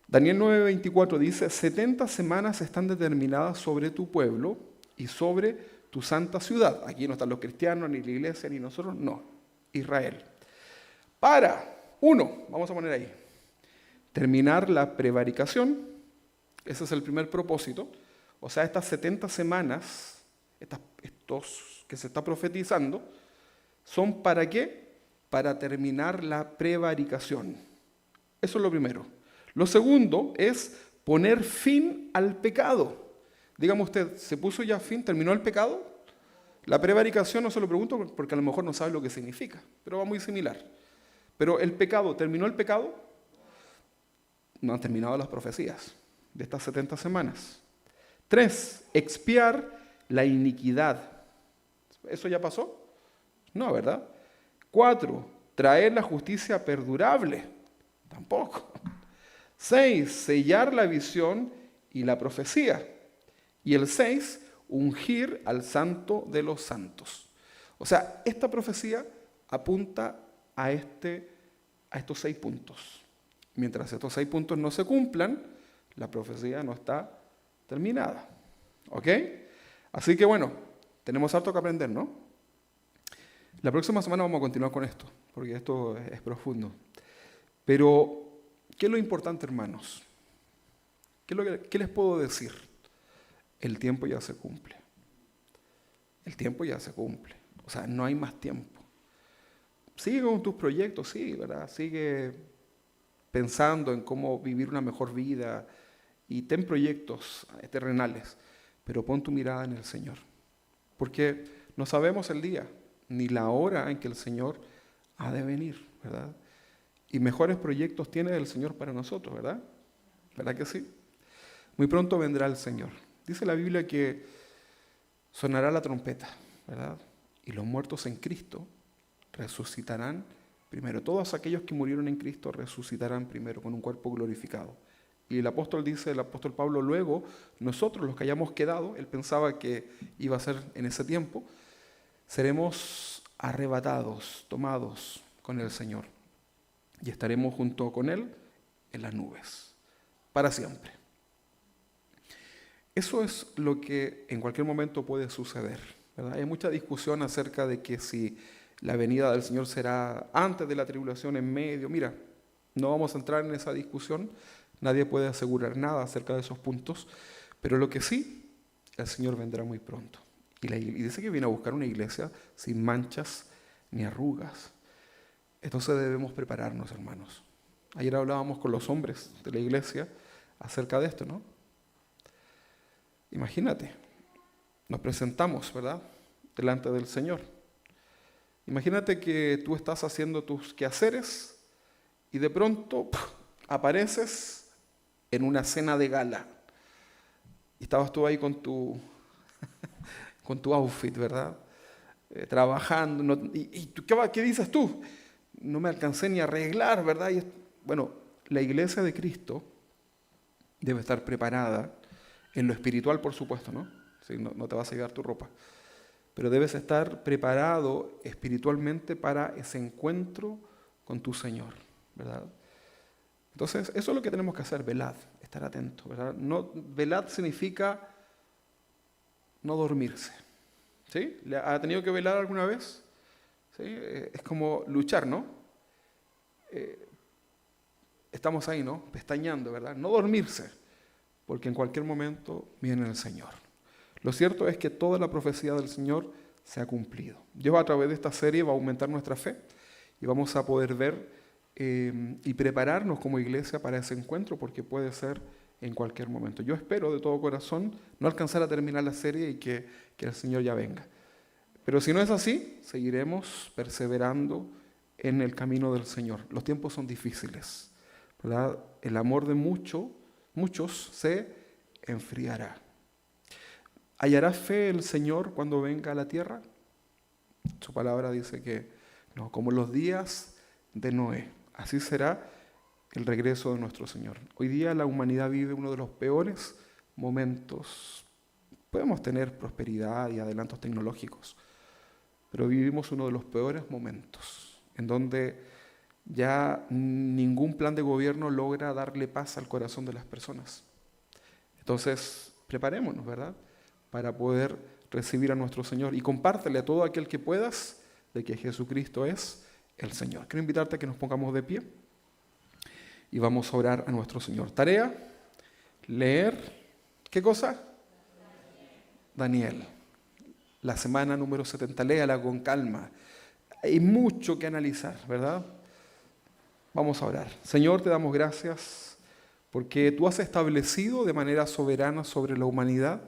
Daniel 9:24 dice, 70 semanas están determinadas sobre tu pueblo y sobre tu santa ciudad. Aquí no están los cristianos, ni la iglesia, ni nosotros, no, Israel. Vamos a poner ahí, terminar la prevaricación, ese es el primer propósito. O sea, estas 70 semanas, estos que se está profetizando, ¿son para qué? Para terminar la prevaricación. Eso es lo primero. Lo segundo es poner fin al pecado. Dígame usted, ¿se puso ya fin? ¿Terminó el pecado? La prevaricación no se lo pregunto porque a lo mejor no sabe lo que significa, pero va muy similar. Pero el pecado, ¿terminó el pecado? No han terminado las profecías de estas 70 semanas. 3, expiar la iniquidad. ¿Eso ya pasó? No, ¿verdad? 4, traer la justicia perdurable. Tampoco. 6, sellar la visión y la profecía. Y el 6, ungir al santo de los santos. O sea, esta profecía apunta a estos 6 puntos. Mientras estos 6 puntos no se cumplan, la profecía no está terminada. ¿Ok? Así que bueno, tenemos harto que aprender, ¿no? La próxima semana vamos a continuar con esto, porque esto es profundo. Pero, ¿qué es lo importante, hermanos? ¿Qué les puedo decir? El tiempo ya se cumple. El tiempo ya se cumple. O sea, no hay más tiempo. Sigue con tus proyectos, sí, ¿verdad? Sigue pensando en cómo vivir una mejor vida y ten proyectos terrenales, pero pon tu mirada en el Señor. Porque no sabemos el día ni la hora en que el Señor ha de venir, ¿verdad? Y mejores proyectos tiene el Señor para nosotros, ¿verdad? ¿Verdad que sí? Muy pronto vendrá el Señor. Dice la Biblia que sonará la trompeta, ¿verdad? Y los muertos en Cristo resucitarán primero. Todos aquellos que murieron en Cristo resucitarán primero con un cuerpo glorificado. Y el apóstol Pablo, luego, nosotros los que hayamos quedado, él pensaba que iba a ser en ese tiempo, seremos arrebatados, tomados con el Señor. Y estaremos junto con Él en las nubes, para siempre. Eso es lo que en cualquier momento puede suceder. ¿verdad? Hay mucha discusión acerca de que si la venida del Señor será antes de la tribulación, en medio. Mira, no vamos a entrar en esa discusión. Nadie puede asegurar nada acerca de esos puntos. Pero lo que sí, el Señor vendrá muy pronto. Y dice que viene a buscar una iglesia sin manchas ni arrugas. Entonces debemos prepararnos, hermanos. Ayer hablábamos con los hombres de la iglesia acerca de esto, ¿no? Imagínate, nos presentamos, ¿verdad?, delante del Señor. Imagínate que tú estás haciendo tus quehaceres y de pronto apareces en una cena de gala. Y estabas tú ahí con tu outfit, ¿verdad? Trabajando. ¿Qué dices tú? No me alcancé ni a arreglar, ¿verdad? Bueno, la iglesia de Cristo debe estar preparada en lo espiritual, por supuesto, ¿no? Sí, no te vas a llevar tu ropa. Pero debes estar preparado espiritualmente para ese encuentro con tu Señor, ¿verdad? Entonces, eso es lo que tenemos que hacer, velad, estar atentos, ¿verdad? Velad significa no dormirse, ¿sí? ¿Ha tenido que velar alguna vez? ¿Sí? Es como luchar, ¿no? Estamos ahí, ¿no? Pestañeando, ¿verdad? No dormirse, porque en cualquier momento viene el Señor. Lo cierto es que toda la profecía del Señor se ha cumplido. Dios a través de esta serie va a aumentar nuestra fe y vamos a poder ver y prepararnos como iglesia para ese encuentro, porque puede ser en cualquier momento. Yo espero de todo corazón no alcanzar a terminar la serie y que el Señor ya venga. Pero si no es así, seguiremos perseverando en el camino del Señor. Los tiempos son difíciles, ¿verdad? El amor de muchos se enfriará. ¿Hallará fe el Señor cuando venga a la tierra? Su palabra dice que no, como los días de Noé. Así será el regreso de nuestro Señor. Hoy día la humanidad vive uno de los peores momentos. Podemos tener prosperidad y adelantos tecnológicos, pero vivimos uno de los peores momentos, en donde ya ningún plan de gobierno logra darle paz al corazón de las personas. Entonces, preparémonos, ¿verdad?, para poder recibir a nuestro Señor y compártele a todo aquel que puedas de que Jesucristo es el Señor. Quiero invitarte a que nos pongamos de pie y vamos a orar a nuestro Señor. Tarea, leer, ¿qué cosa? Daniel. La semana número 70, léala con calma. Hay mucho que analizar, ¿verdad? Vamos a orar. Señor, te damos gracias porque tú has establecido de manera soberana sobre la humanidad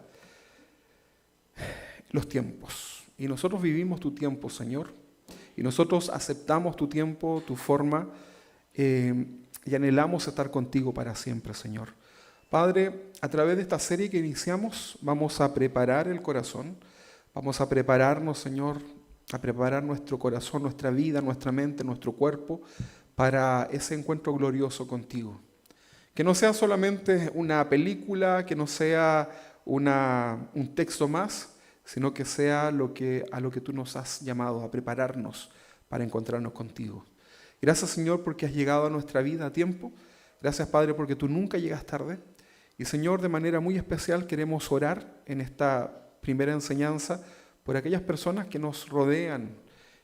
los tiempos. Y nosotros vivimos tu tiempo, Señor. Y nosotros aceptamos tu tiempo, tu forma, y anhelamos estar contigo para siempre, Señor. Padre, a través de esta serie que iniciamos, vamos a preparar el corazón, vamos a prepararnos, Señor, a preparar nuestro corazón, nuestra vida, nuestra mente, nuestro cuerpo, para ese encuentro glorioso contigo. Que no sea solamente una película, que no sea un texto más, sino que sea a lo que tú nos has llamado, a prepararnos para encontrarnos contigo. Gracias, Señor, porque has llegado a nuestra vida a tiempo. Gracias, Padre, porque tú nunca llegas tarde. Y, Señor, de manera muy especial queremos orar en esta primera enseñanza por aquellas personas que nos rodean,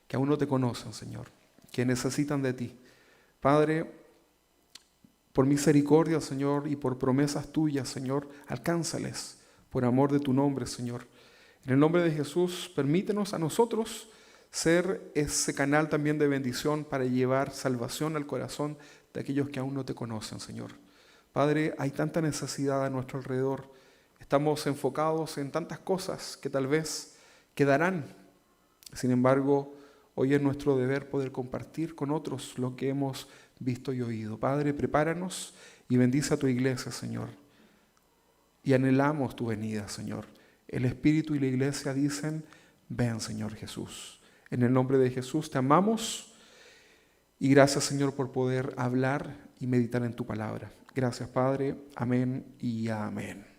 que aún no te conocen, Señor, que necesitan de ti. Padre, por misericordia, Señor, y por promesas tuyas, Señor, alcánzales por amor de tu nombre, Señor. En el nombre de Jesús, permítenos a nosotros ser ese canal también de bendición para llevar salvación al corazón de aquellos que aún no te conocen, Señor. Padre, hay tanta necesidad a nuestro alrededor. Estamos enfocados en tantas cosas que tal vez quedarán. Sin embargo, hoy es nuestro deber poder compartir con otros lo que hemos visto y oído. Padre, prepáranos y bendice a tu iglesia, Señor. Y anhelamos tu venida, Señor. El Espíritu y la iglesia dicen, ven, Señor Jesús. En el nombre de Jesús te amamos y gracias, Señor, por poder hablar y meditar en tu palabra. Gracias, Padre. Amén y amén.